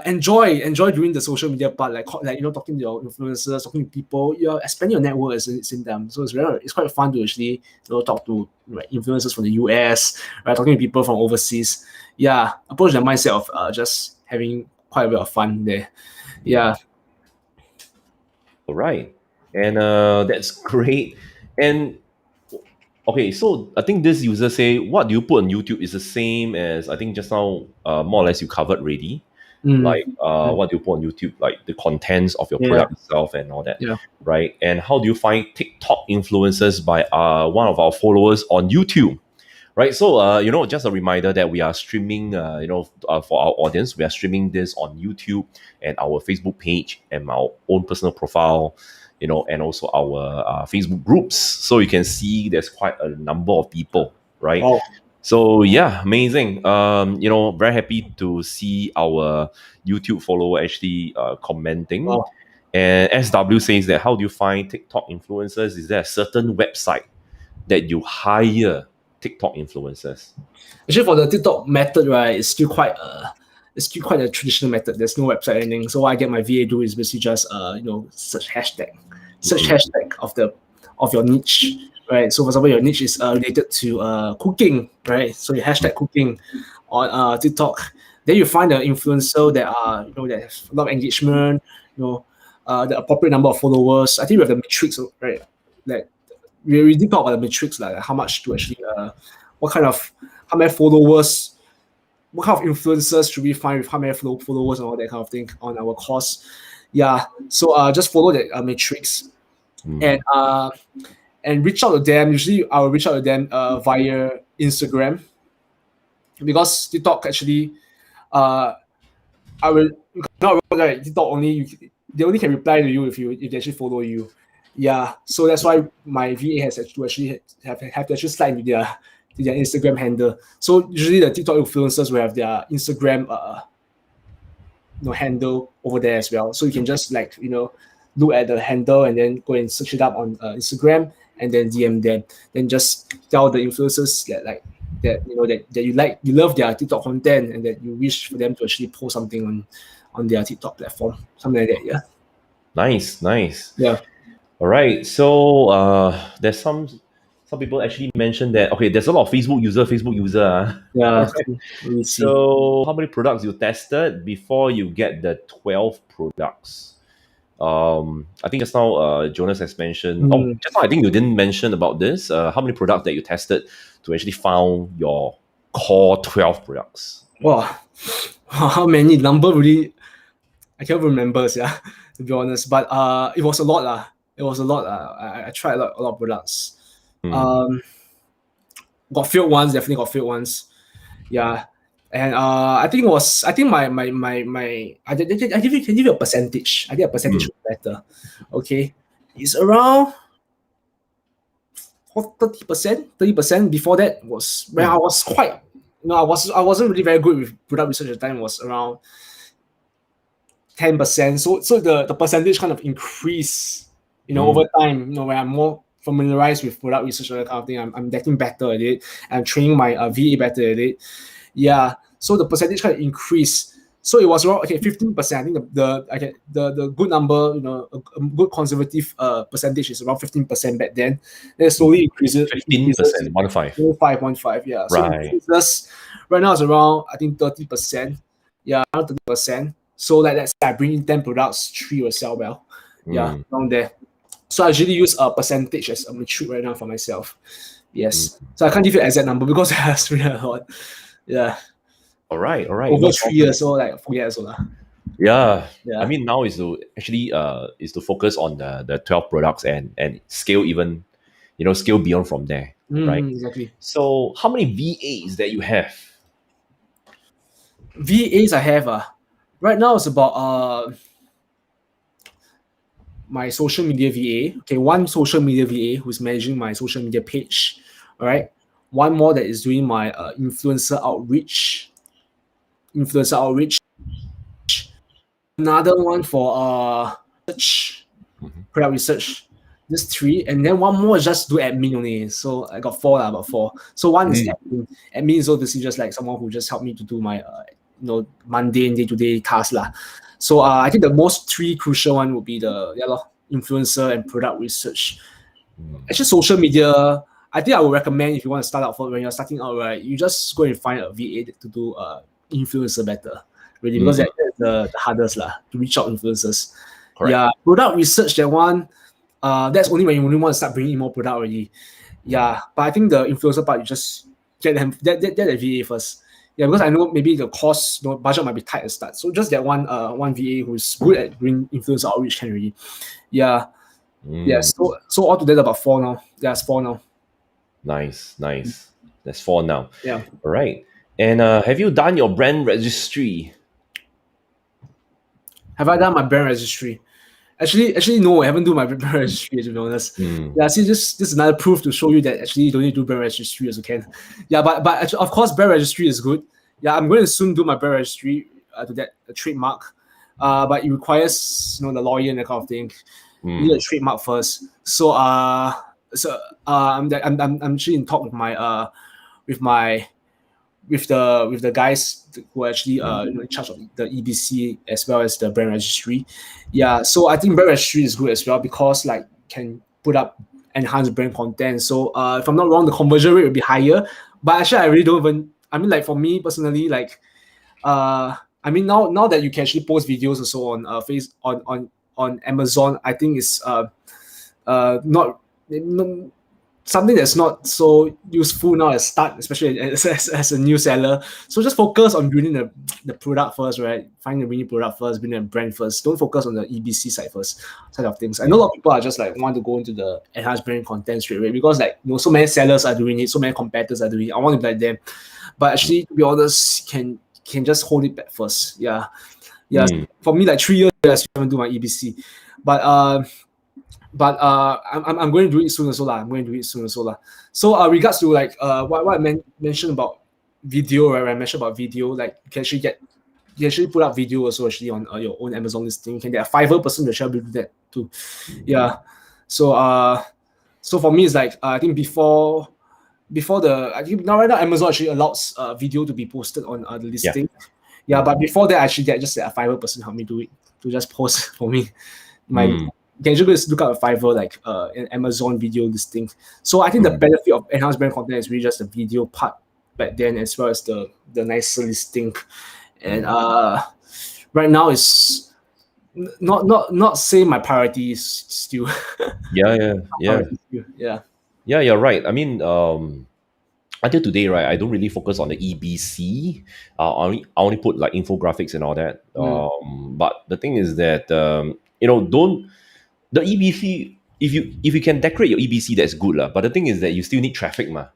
enjoy doing the social media part, like talking to your influencers, talking to people. You're expanding your network at the same time. So it's quite fun to actually talk to influencers from the US, right? Talking to people from overseas. Yeah, approach the mindset of just having quite a bit of fun there. Yeah. All right, and that's great. And okay, so I think this user say what do you put on YouTube is the same as I think just now more or less you covered already. Like what do you put on YouTube, like the contents of your product itself and all that, right? And how do you find TikTok influencers by one of our followers on YouTube, right? So just a reminder that we are streaming, for our audience, we are streaming this on YouTube and our Facebook page and our own personal profile, and also our Facebook groups. So you can see there's quite a number of people, right? Wow. So yeah, amazing. Very happy to see our YouTube follower actually commenting. Wow. And SW says that how do you find TikTok influencers? Is there a certain website that you hire TikTok influencers? Actually, for the TikTok method, right, it's still quite a traditional method. There's no website or anything. So what I get my VA do is basically just search hashtag of your niche, right? So for example, your niche is related to cooking, right? So you hashtag cooking on TikTok. Then you find the influencer that are that have a lot of engagement, the appropriate number of followers. I think we have the metrics, right? Like we did talk about the metrics, like how much to actually how many followers, what kind of influencers should we find with how many followers and all that kind of thing on our course. Yeah, so just follow that matrix and reach out to them. Usually I will reach out to them via Instagram, because TikTok actually I will not like TikTok they only can reply to you if they actually follow you. Yeah, so that's why my VA has to actually have to actually slide into their Instagram handle. So usually the TikTok influencers will have their Instagram handle over there as well. So you can just look at the handle and then go and search it up on Instagram and then DM them. Then just tell the influencers that you love their TikTok content and that you wish for them to actually post something on their TikTok platform, something like that. Yeah. Nice. Yeah. All right. So there's some people actually mentioned that there's a lot of Facebook user. Yeah. Let me see. So how many products you tested before you get the 12 products? I think just now Jonas has mentioned. Just now I think you didn't mention about this. How many products that you tested to actually found your core 12 products? Wow, how many number really? I can't remember, yeah, to be honest. But it was a lot. It was a lot. I tried a lot of products. Got failed ones, definitely got failed ones. Yeah. And I think my I give you a percentage. I think a percentage was better. Okay. It's around 30%. 30%. Before that was when I was quite I wasn't really very good with product research at the time. It was around 10%. So the percentage kind of increased, over time, when I'm more familiarized with product research and that kind of thing, I'm getting better at it. I'm training my VA better at it. Yeah. So the percentage kind of increased. So it was around 15%. I think the good number, a good conservative percentage is around 15% back then. Then slowly increases. 15%, 15, yeah. So right. increases. Right now it's around, I think, 30%. Yeah, around 30%. So let's say I bring in 10 products, 3 will sell well. Yeah, around there. So I usually use a percentage as a metric right now for myself. Yes. So I can't give you an exact number because it has really a lot. Yeah. All right. Over 3 years, so forget as well. Yeah. I mean, now is to actually is to focus on the 12 products and scale even, scale beyond from there. Right. Exactly. So how many VAs that you have? VAs I have right now it's about my social media VA. Okay, one social media VA who's managing my social media page. All right. One more that is doing my influencer outreach. Another one for research, product research. Just 3, and then one more is just do admin only. So I got 4 about 4. So one is admin. Admin is obviously just like someone who just helped me to do my mundane day-to-day tasks lah. So I think the most 3 crucial one would be the influencer and product research. Actually, social media, I think I would recommend if you want to start out when you're starting out, right, you just go and find a VA to do influencer better, really, because that's the hardest lah, to reach out influencers. Correct. Yeah, product research, that one, that's only when you really want to start bringing in more product already. Yeah, but I think the influencer part, you just get them that VA first. Yeah, because I know maybe the cost, budget might be tight at the start. So just get one VA who's good at doing influencer outreach can really. Yeah. Yeah. So altogether about 4 now. Yeah, it's 4 now. Nice. That's 4 now. Yeah. All right. And have you done your brand registry? Have I done my brand registry? Actually, no, I haven't done my brand registry, to be honest. Yeah, see, this is another proof to show you that actually you don't need to do brand registry as you can. Yeah, but actually, of course, brand registry is good. Yeah, I'm going to soon do my brand registry to that trademark. But it requires the lawyer and that kind of thing. You need a trademark first. So I'm actually in talk with my with my with the guys who are actually in charge of the EBC as well as the brand registry. Yeah, so I think brand registry is good as well because like can put up enhanced brand content. So if I'm not wrong, the conversion rate will be higher. But actually, I really don't even. I mean, like for me personally, like I mean now that you can actually post videos also on on Amazon, I think it's not something that's not so useful now as start, especially as a new seller. So just focus on building the product first, right? Find the winning product first, building a brand first. Don't focus on the EBC side first, side of things. I know a lot of people are just like want to go into the enhanced brand content straight away because like so many sellers are doing it, so many competitors are doing it. I want to be like them, but actually to be honest, can just hold it back first. Yeah, yeah. For me, like 3 years I still haven't do my EBC, but I'm going to do it soon also lah. I'm going to do it soon also lah. So regards to like what I mentioned about video, right? I mentioned about video, like you can actually put up video also actually on your own Amazon listing. You can get a Fiverr person to help you do that too. Yeah. So for me it's like I think before I think now right now Amazon actually allows video to be posted on the listing. Yeah, but before that actually that just a Fiverr person help me do it to just post for me. You can just look up a Fiverr like an Amazon video listing. So I think the benefit of enhanced brand content is really just the video part back then as well as the nicer listing. And right now it's not say my priority is still Yeah. yeah. Yeah, you're right. I mean, until today, right, I don't really focus on the EBC. I only put like infographics and all that. But the thing is that don't the EBC. If you can decorate your EBC, that's good lah. But the thing is that you still need traffic, ma.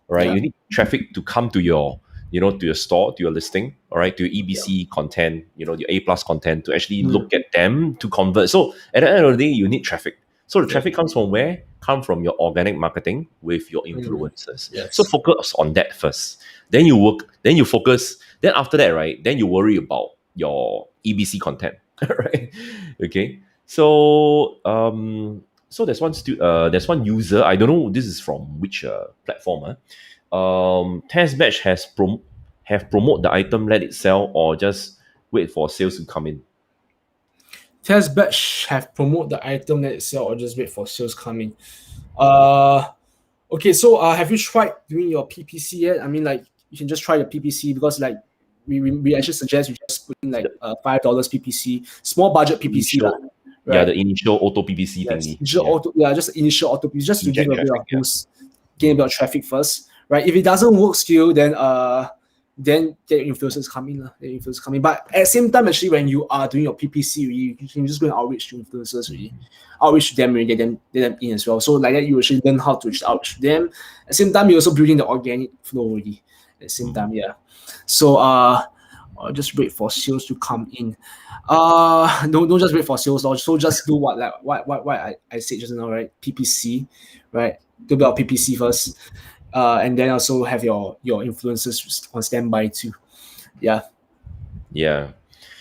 Right? Yeah. You need traffic to come to your to your store, to your listing, all right, to your EBC content, your A plus content to actually look at them to convert. So at the end of the day, you need traffic. So the traffic comes from where? Come from your organic marketing with your influencers. Yes. So focus on that first. Then you work, then you focus, then after that, right, then you worry about your EBC content. Right? Okay. So so there's one user, I don't know this is from which platform. Test batch have promote the item, let it sell, or just wait for sales to come in. Test batch have promote the item that itself or just wait for sales coming. Okay, so have you tried doing your PPC yet? I mean, like you can just try your PPC because like we actually suggest you just put in like $5 PPC, small budget PPC. Right? Yeah, the initial auto PPC thingy. Just initial auto PPC, just to give a bit of boost, gain a bit of traffic first, right? If it doesn't work still, then get influencers coming. But at the same time, actually, when you are doing your PPC, you can just go and outreach to influencers, really. Outreach to them, really, get them in as well. So like that, you actually learn how to outreach to them. At the same time, you're also building the organic flow already. At the same time, yeah. So I'll just wait for sales to come in. Don't just wait for sales. So just do what I said just now, right? PPC, right? Do a bit of PPC first. And then also have your influencers on standby too. Yeah.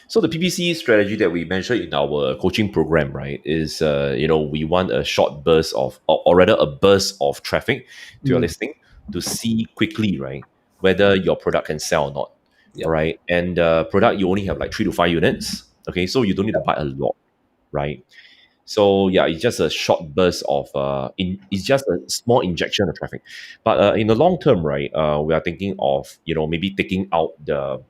So the PPC strategy that we mentioned in our coaching program, right, is we want a short burst of, or rather a burst of traffic to your listing to see quickly, right, whether your product can sell or not. Yep. Right, and product you only have like 3 to 5 units. Okay, so you don't need to buy a lot, right? So yeah, it's just a short burst of it's just a small injection of traffic. But in the long term, right, we are thinking of maybe taking out the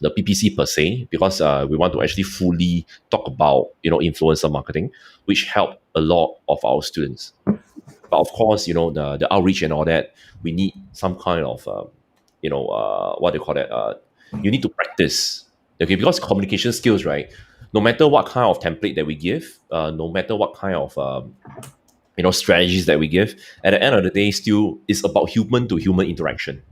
PPC per se because we want to actually fully talk about influencer marketing, which help a lot of our students. But of course, the outreach and all that, we need some kind of what do you call that? You need to practice, okay? Because communication skills, right? No matter what kind of template that we give, no matter what kind of strategies that we give, at the end of the day, still it's about human to human interaction,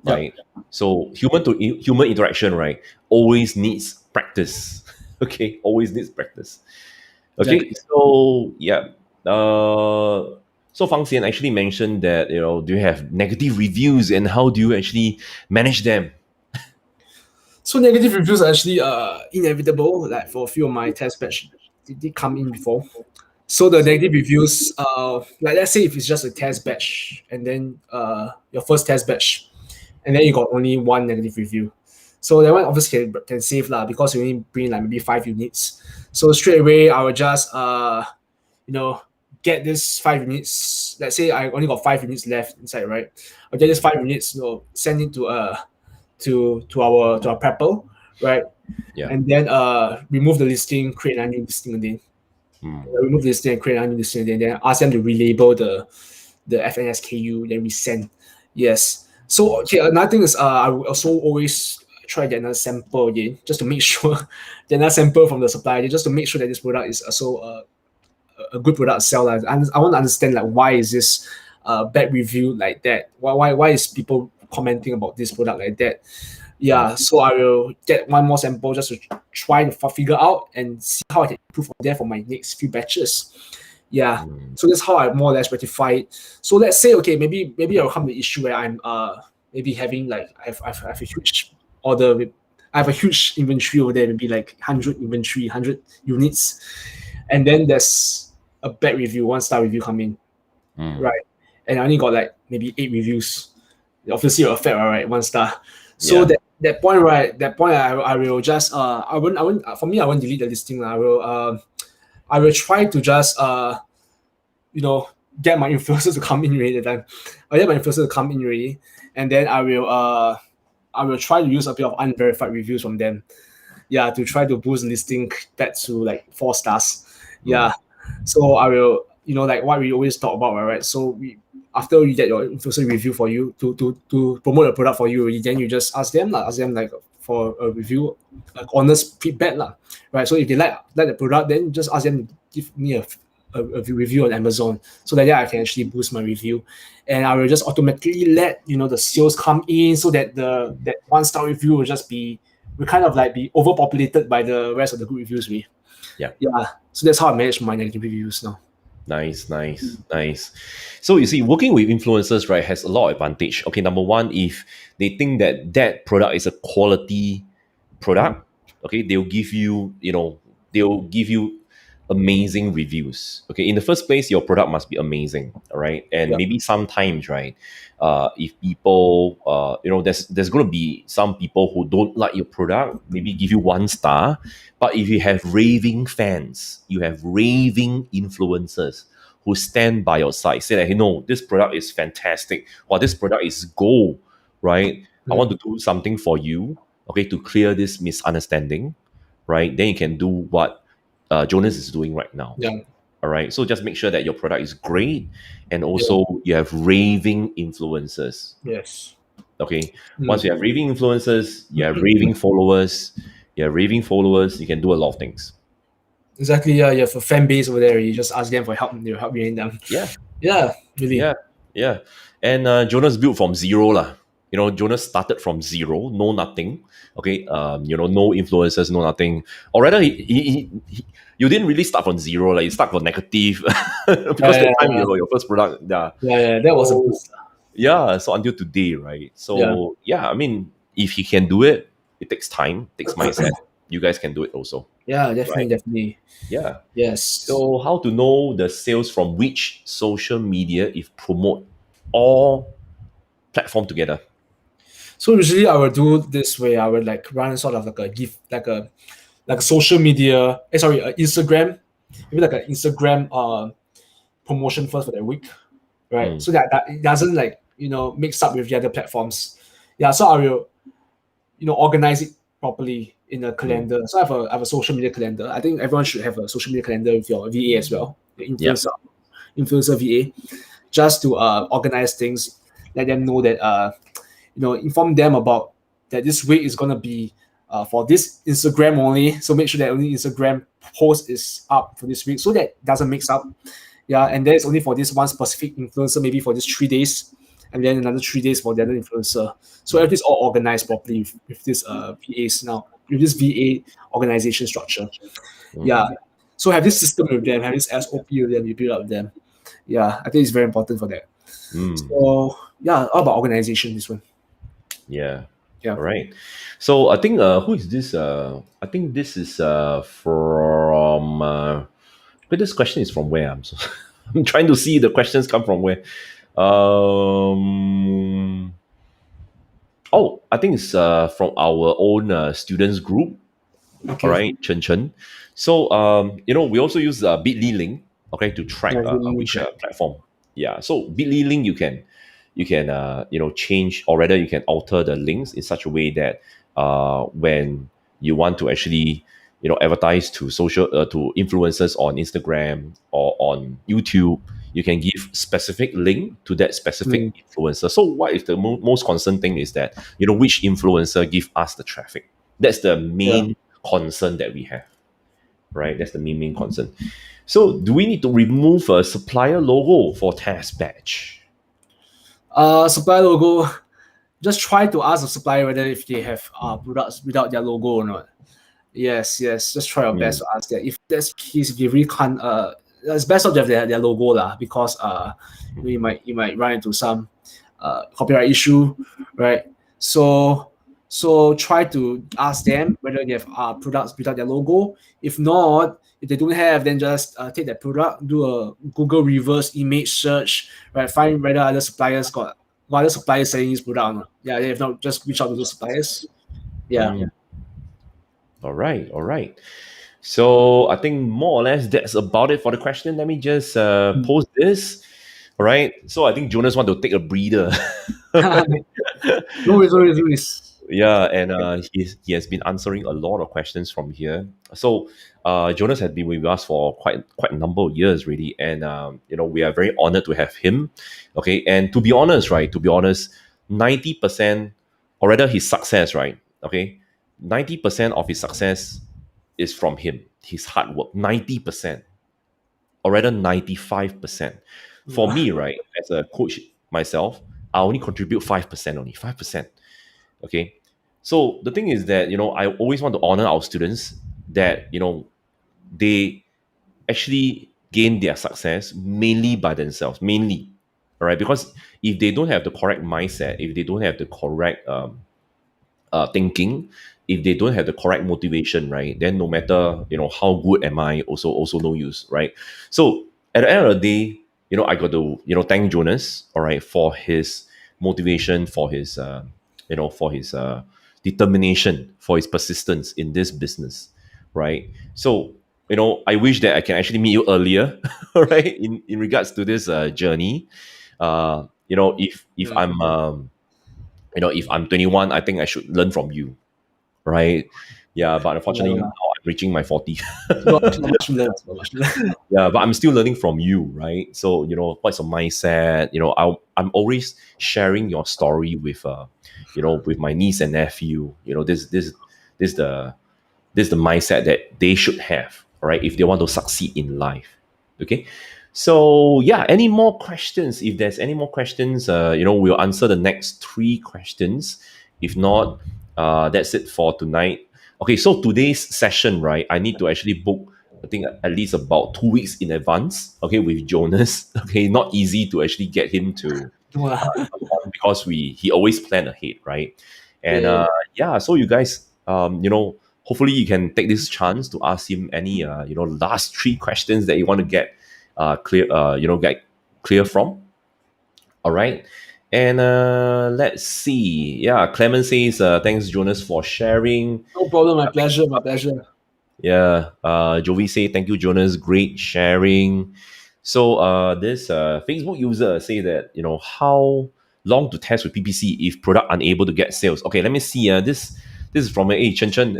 right? Yep. So human to human interaction, right, always needs practice. Okay, always needs practice. Okay, exactly. So yeah. So Fang Xian actually mentioned that do you have negative reviews and how do you actually manage them? So negative reviews are actually inevitable. Like for a few of my test batch, they come in before. So the negative reviews, like let's say if it's just a test batch, and then your first test batch, and then you got only one negative review. So that one obviously can save lah because you only bring like maybe 5 units. So straight away I will just you know get this 5 units. Let's say I only got 5 units left inside, right? I'll get this 5 units, send it to our prepper, right? Yeah. And then remove the listing, create a new listing again. Remove the listing and create a new listing, and then ask them to relabel the FNSKU, then we send. Yes. So okay, another thing is I will also always try to get another sample again, just to make sure get another sample from the supplier, just to make sure that this product is also a good product to sell. Like, I want to understand like why is this bad review like that? Why is people commenting about this product like that? Yeah, so I will get one more sample just to try to figure out and see how I can improve from there for my next few batches. Yeah, so that's how I more or less rectify it. So let's say okay, maybe I'll come to the issue where I'm maybe having like I have a huge order with, I have a huge inventory over there, maybe like 100 inventory, 100 units, and then there's a bad review, 1-star review come in, right? And I only got like maybe 8 reviews. Obviously, it'll affect, right? 1 star. So Yeah. that point, right? That point, I will just I won't for me I won't delete the listing. I will try to just get my influencers to come in already. That time, I get my influencers to come in already, and then I will try to use a bit of unverified reviews from them. Yeah, to try to boost listing back to like 4 stars. Yeah, so I will, like what we always talk about, right? So after you get your influencer review for you to promote a product for you, then you just ask them like for a review, like honest feedback lah, right? So if they like the product, then just ask them to give me a review on Amazon, so that I can actually boost my review, and I will just automatically let the sales come in, so that that 1-star review will kind of like be overpopulated by the rest of the good reviews. Yeah. So that's how I manage my negative reviews now. Nice. So you see, working with influencers, right, has a lot of advantage. Okay, number one, if they think that product is a quality product, okay, they'll give you amazing reviews. Okay, in the first place, your product must be amazing, all right? And maybe sometimes, right, if people, there's going to be some people who don't like your product, maybe give you 1 star. But if you have raving fans, you have raving influencers who stand by your side, say that, hey, no, this product is fantastic, or this product is gold, right? I want to do something for you, okay, to clear this misunderstanding, right? Then you can do what Jonas is doing right now. Yeah. All right. So just make sure that your product is great, and also you have raving influencers. Yes. Okay. Once you have raving influencers, you have raving followers. You have raving followers. You can do a lot of things. Exactly. Yeah. You have a fan base over there. You just ask them for help. They'll help you in them. Yeah. Yeah. Really. Yeah. And Jonas built from zero lah. Jonas started from zero, no nothing. Okay. No influencers, no nothing. Or rather, you didn't really start from zero. Like you start from negative because that time your first product. Yeah. That was a boost. Yeah. So until today, right? So I mean, if he can do it, it takes time, takes mindset. You guys can do it also. Yeah, definitely, right? definitely. Yeah. Yes. So how to know the sales from which social media if promote all platform together? So usually I would do this way. I would like run sort of like a gift, like a social media. Instagram, maybe like an Instagram promotion first for that week, right? So that it doesn't like mix up with the other platforms. Yeah. So I will organize it properly in a calendar. So I have a social media calendar. I think everyone should have a social media calendar with your VA as well, the influencer VA, just to organize things. Let them know that inform them about that this week is gonna be for this Instagram only. So make sure that only Instagram post is up for this week, so that doesn't mix up. Yeah, and then it's only for this one specific influencer, maybe for this 3 days, and then another 3 days for the other influencer. So everything's all organized properly with this VAs now, with this VA organization structure. Yeah. So have this system with them, have this SOP with them, you build up with them. Yeah, I think it's very important for that. So yeah, all about organization, this one. Yeah. Yeah. All right. So I think who is this? I think this is from But this question is from where? I'm trying to see the questions come from where. Um, I think it's from our own students group. All Okay. right, Chen Chen. So, we also use Bitly link, okay, to track Yeah, really which great. platform. Yeah, so Bitly link you can change, or rather you can alter the links in such a way that when you want to actually advertise to social to influencers on Instagram or on YouTube, you can give specific link to that specific Mm, influencer. So what is the most concerned thing is that which influencer give us the traffic. That's the yeah. main concern that we have, right? That's the main concern. So do we need to remove a supplier logo for test batch? Supplier logo. Just try to ask the supplier whether if they have products without their logo or not. Yes, yes. Just try your best Mm, to ask that. If that's the case, if you really can't, it's best not to have their logo lah, because you might run into some copyright issue, right? So try to ask them whether they have products without their logo. If not, if they don't have, then just take that product, do a Google reverse image search, right? Find whether other suppliers got what other suppliers selling this product or not. Yeah, if not, just reach out to those suppliers. Yeah. mm. All right, all right. So I think more or less that's about it for the question. Let me just post this. All right. So I think Jonas want to take a breather. No worries, no worries, no worries. Yeah, and he has been answering a lot of questions from here. So Jonas has been with us for quite a number of years, really, and we are very honored to have him. Okay, and to be honest, right, 90%, or rather his success, right, okay, 90% of his success is from him, his hard work, 90%, or rather 95%. For Yeah. me, right, as a coach myself, I only contribute 5%, only 5%. Okay. So the thing is that, I always want to honor our students that, they actually gain their success mainly by themselves, mainly. All right. Because if they don't have the correct mindset, if they don't have the correct thinking, if they don't have the correct motivation, right, then no matter how good am I, also no use, right? So at the end of the day, I got to thank Jonas, all right, for his motivation, for his determination, for his persistence in this business, right? So I wish that I can actually meet you earlier, all right, in regards to this journey. If Yeah. I'm 21, I think I should learn from you, right? Yeah, but Yeah, unfortunately now yeah. I'm reaching my 40. Not much to learn. Not much to learn. Yeah, but I'm still learning from you, right? So what's your mindset? I'm always sharing your story with my niece and nephew. This the this is the mindset that they should have, all right, if they want to succeed in life. Okay. So yeah, any more questions? If there's any more questions, we'll answer the next three questions. If not, that's it for tonight. Okay, so today's session, right? I need to actually book, I think, at least about 2 weeks in advance. Okay, with Jonas. Okay, not easy to actually get him to No lah. come on, because he always plan ahead, right? And Yeah. yeah, so you guys, hopefully you can take this chance to ask him any last three questions that you want to get get clear from. All right. And let's see. Yeah, Clement says, thanks Jonas for sharing. No problem. My pleasure. My pleasure. Yeah, Jovi say thank you, Jonas. Great sharing. So this Facebook user say that how long to test with PPC if product unable to get sales. Okay, let me see. This is from Chen Chen.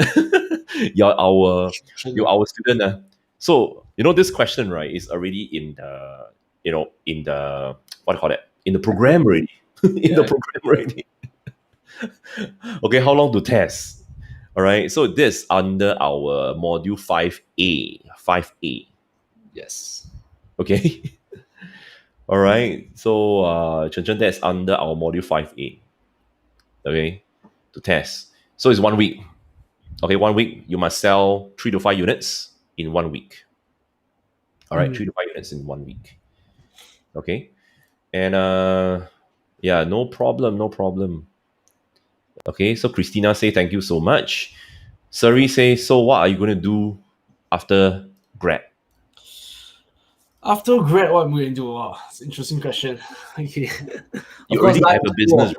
you're our you're Sure. our student. So this question, right, is already in the in the what do you call it, in the program already. In the Yeah. program already. Okay, how long to test? All right, so this under our module 5A. 5A. Yes. Okay. All right. So Chen Chen, that's under our module 5A. Okay. To test. So it's 1 week. Okay, 1 week. You must sell 3 to 5 units in 1 week. All right, Mm. 3 to 5 units in 1 week. Okay. And yeah, no problem, no problem. Okay, so Christina say thank you so much. Sari say, so what are you going to do after grad? After grad, what I'm going to do? Oh, it's an interesting question. Okay. Of You course, already life have a is full business,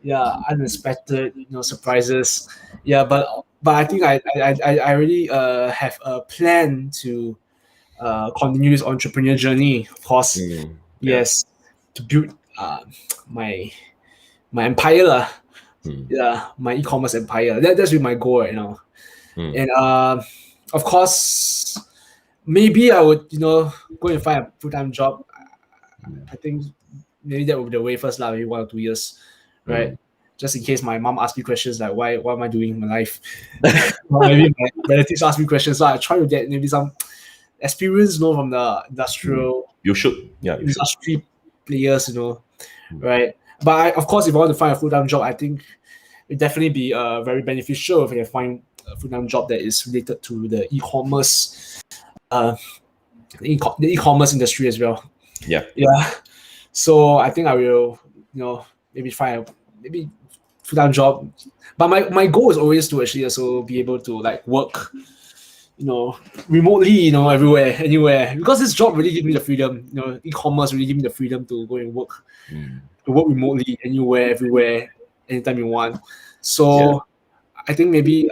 of unexpected, surprises. Yeah, but I think I already have a plan to continue this entrepreneur journey. Of course, Yeah. yes, to build my my empire lah. Mm. Yeah, my e-commerce empire. That's really my goal right now. Mm. And of course, maybe I would go and find a full-time job. I think maybe that would be the way first lah, maybe 1 or 2 years, right? Mm. Just in case my mom asks me questions like why what am I doing in my life? Or maybe my relatives ask me questions. So I try to get maybe some experience, from the You should. Yeah, you should. industry players, Mm. right? But of course, if I want to find a full-time job, I think it definitely be very beneficial if I can find a full-time job that is related to the e-commerce, the e-commerce industry as well. Yeah. Yeah. So I think I will, maybe find a maybe full-time job. But my goal is always to actually also be able to like work, remotely, everywhere, anywhere. Because this job really gives me the freedom, e-commerce really gives me the freedom to go and work, Mm. to work remotely, anywhere, everywhere, anytime you want. Yeah. So I think maybe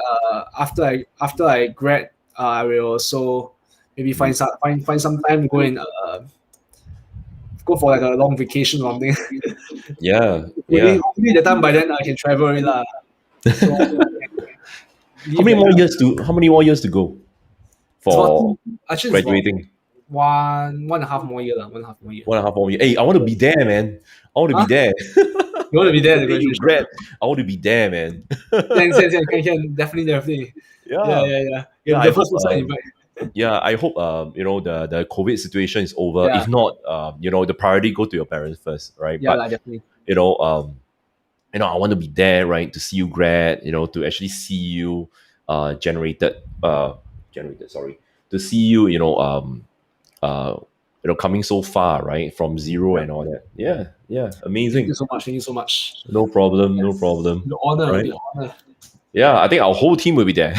after I grad, I will also maybe find some time to go and go for like a long vacation or something. Yeah. Yeah. Hopefully that time by then I can travel already lah. So How leave many that more years to how many more years to go it's about for actually it's about graduating? 1.5 more year lah, 1.5 more year. 1.5 more years. Hey, I want to be there, man. I want to be Huh? there. You want to be there at The the day you graduation? grad, I want to be there, man. Can definitely. Yeah, Yeah. yeah, yeah. Yeah. You're I the hope. first person I invite. Yeah. I hope. The COVID situation is over. Yeah, If not, the priority go to your parents first, right? yeah, But lah, definitely. you know, I want to be there, right, to see you grad, to actually see you generated, sorry, to see you, uh, coming so far, right, from zero Yeah. and all that. Yeah, yeah, Thank you amazing. so much. Thank you so much. No problem, no Yes. problem. The honor, Right? the honor. Yeah, I think our whole team will be there.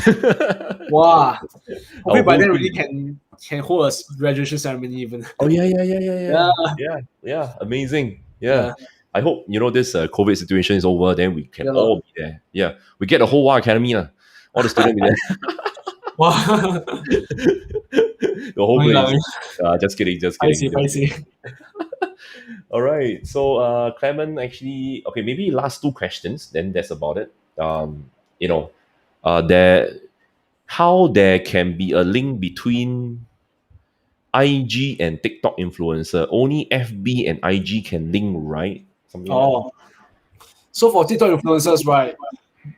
Wow. Our Hopefully by whole then really team. can hold a graduation ceremony even. Oh yeah, yeah, yeah, yeah, yeah, Yeah, yeah, yeah. Amazing. Yeah. yeah, I hope this COVID situation is over. Then we can yeah, all lor. be there. Yeah, we get the whole WA Academy lah. All the students be there. Wow. The whole Only lah, place. Just kidding, just I kidding. see, I Just see. kidding. All right. So Clement, actually, okay, maybe last two questions. Then that's about it. You know, there how there can be a link between IG and TikTok influencer. Only FB and IG can link, right? Something like that. Oh, so for TikTok influencers, right?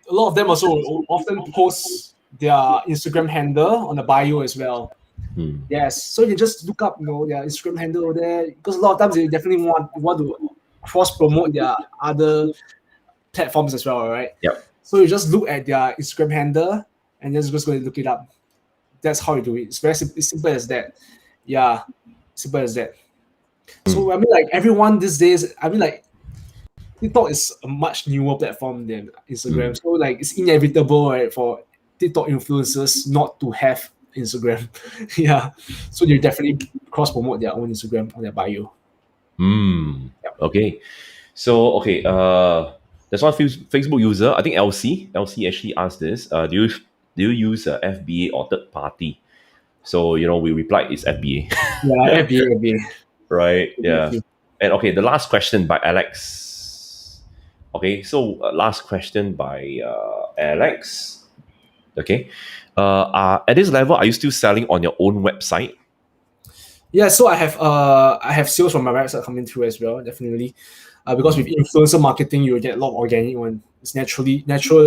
A lot of them also will often post their Instagram handle on the bio as well. Hmm. Yes, so you just look up, their Instagram handle over there because a lot of times they definitely want to cross promote their other platforms as well, right? Yep. So you just look at their Instagram handle and just go and look it up. That's how you do it. It's very simple as that. Yeah, simple as that. So I mean, like everyone these days, I mean, like TikTok is a much newer platform than Instagram. So like it's inevitable, right, for TikTok influencers not to have Instagram. Yeah. So they definitely cross promote their own Instagram on their bio. Okay. So okay, there's one Facebook user. I think LC. LC actually asked this. Do you use FBA or third party? So we replied it's FBA. Yeah, FBA. Right. Yeah. And okay, the last question by Alex. Okay, so last question by Alex. Okay. At this level, are you still selling on your own website? Yeah, so I have sales from my website coming through as well, definitely. Because with influencer marketing, you will get a lot of organic one. It's natural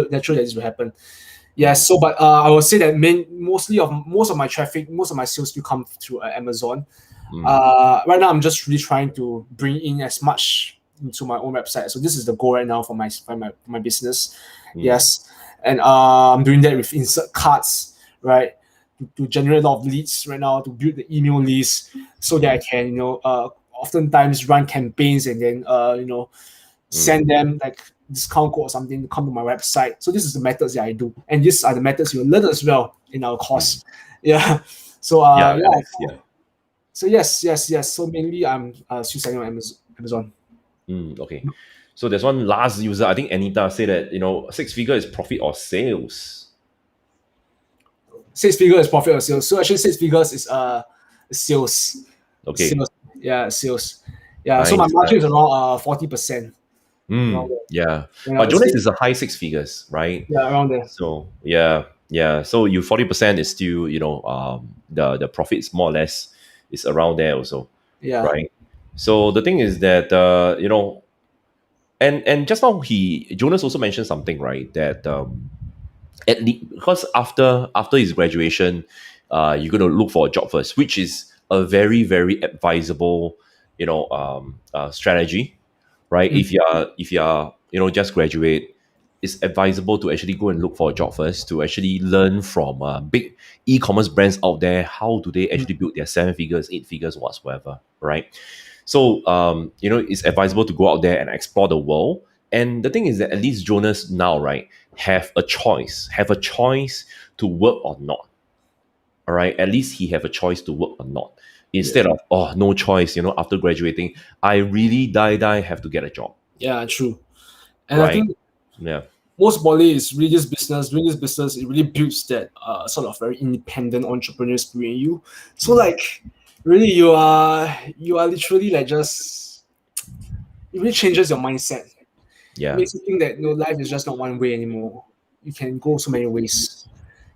that this will happen. Yeah, so but I would say that most of my traffic, most of my sales will come through Amazon. Right now, I'm just really trying to bring in as much into my own website. So this is the goal right now for my business. Yes, and I'm doing that with insert cards, right, to generate a lot of leads right now, to build the email list, so that I can oftentimes run campaigns and then send them like discount code or something to come to my website. So this is the methods that I do, and these are the methods you'll learn as well in our course. Yeah. So Yeah, yeah. Alex. Yeah. So yes. So mainly I'm still selling on Amazon. Okay. So there's one last user. I think Anita said that six figure is profit or sales. Six figure is profit or sales. So actually six figures is sales. Okay. Sales. Yeah, sales. Yeah. So my Nice, margin is nice. around 40%. Around there. Yeah. But Yeah, Jonas is a high six figures, right? yeah, around there. So yeah, yeah. So you 40% is still, the profits more or less is around there also, Yeah. right? So the thing is that and just now Jonas also mentioned something, right? That at least because after his graduation, you're gonna look for a job first, which is a very, very advisable, strategy, right? Mm. If you're just graduate, it's advisable to actually go and look for a job first to actually learn from big e-commerce brands out there. How do they Mm. actually build their seven figures, eight figures, whatsoever, right? So it's advisable to go out there and explore the world. And the thing is that at least Jonas now, right, have a choice to work or not. All right, at least he have a choice to work or not, Yeah. instead of no choice. After graduating, I really die have to get a job, Yeah, true. And I right? think Yeah. most importantly is really this business. Doing this business, it really builds that sort of very independent entrepreneur spirit in you. So Mm. like really you are literally like just it really changes your mindset. It Yeah. makes you think that life is just not one way anymore. You can go so many ways.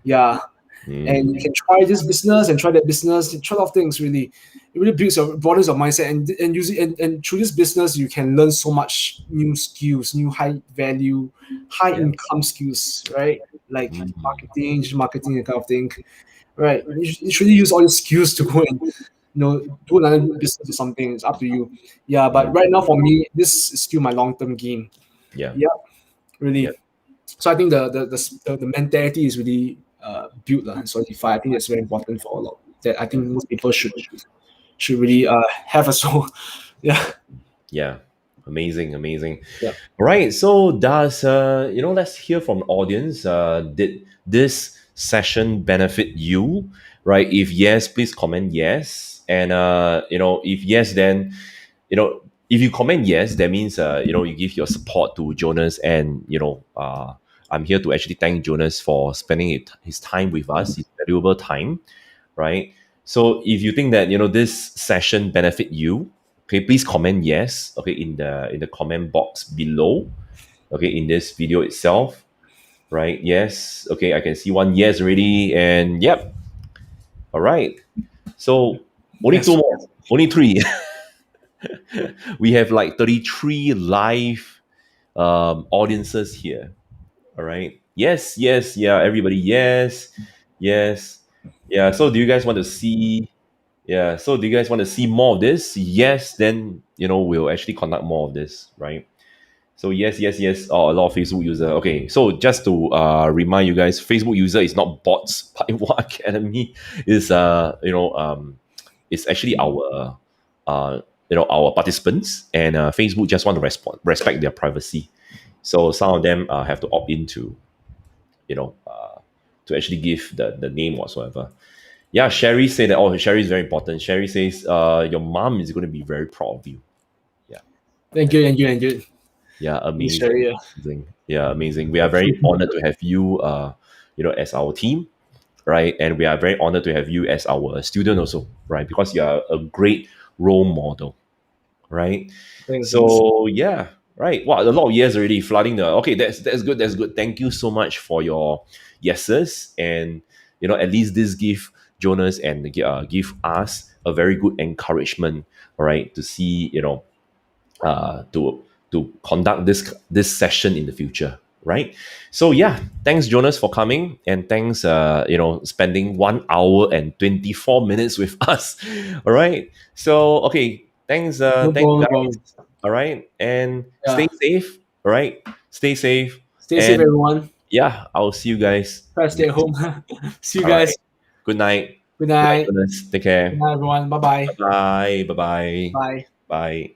Yeah. And you Mm. can try this business and try that business, try a lot of things really. It really broadens your mindset and use it and through this business you can learn so much new skills, new high value, high Yeah. income skills, right? Like Mm. marketing, digital marketing, that kind of thing. Right. You should really use all your skills to go and do another business or something. It's up to you. Yeah, but Mm. right now for me, this is still my long term game. Yeah. Yeah, Yeah. really. So I think the mentality is really built and solidified. I think that's very important for a lot. That I think most people should really have as well. Yeah, Yeah. Amazing, amazing. yeah. All right. So does let's hear from the audience. Did this session benefit you? Right. If yes, please comment yes. And if yes, then if you comment yes, that means you give your support to Jonas, and I'm here to actually thank Jonas for spending his time with us, his valuable time, right? So if you think that this session benefit you, okay, please comment yes, okay, in the comment box below, okay, in this video itself, right? Yes, okay, I can see one yes already, and yep, all right. So only Yes. two more, only three. We have like 33 live audiences here. All right. Yes, yes, yeah, everybody, yes, yes, yeah. So do you guys want to see? Yeah. So do you guys want to see more of this? Yes. Then we'll actually conduct more of this, right? So yes, yes, yes. Oh, a lot of Facebook user. Okay. So just to remind you guys, Facebook user is not bots. What Academy is it's actually our participants, and Facebook just want to respect their privacy. So some of them have to opt into you know to actually give the name whatsoever. Yeah, Sherry said that. Oh, Sherry is very important. Sherry says your mom is going to be very proud of you. Yeah, Thank you, thank you, thank you. yeah, Thanks, amazing, Sherry. amazing. Yeah, amazing. We are very honored to have you as our team, right? And we are very honored to have you as our student also, right? Because you are a great role model, right? Thanks, thanks. So yeah, right. Wow, a lot of years already flooding the. Okay, that's good. That's good. Thank you so much for your yeses, and at least this give Jonas and give us a very good encouragement. All right, to see to conduct this session in the future, right? So yeah, thanks Jonas for coming, and thanks spending 1 hour and 24 minutes with us. All right. So okay, No thanks problem, no guys. problem. All right, and stay Yeah. safe. All right, stay safe, Stay safe, and everyone. yeah, I'll see you guys Try to stay at next. home. See you All right. guys. Good night. Good Good night, night. Jonas. Take Good care. night, everyone. Bye bye. Bye. Bye. Bye. Bye. Bye.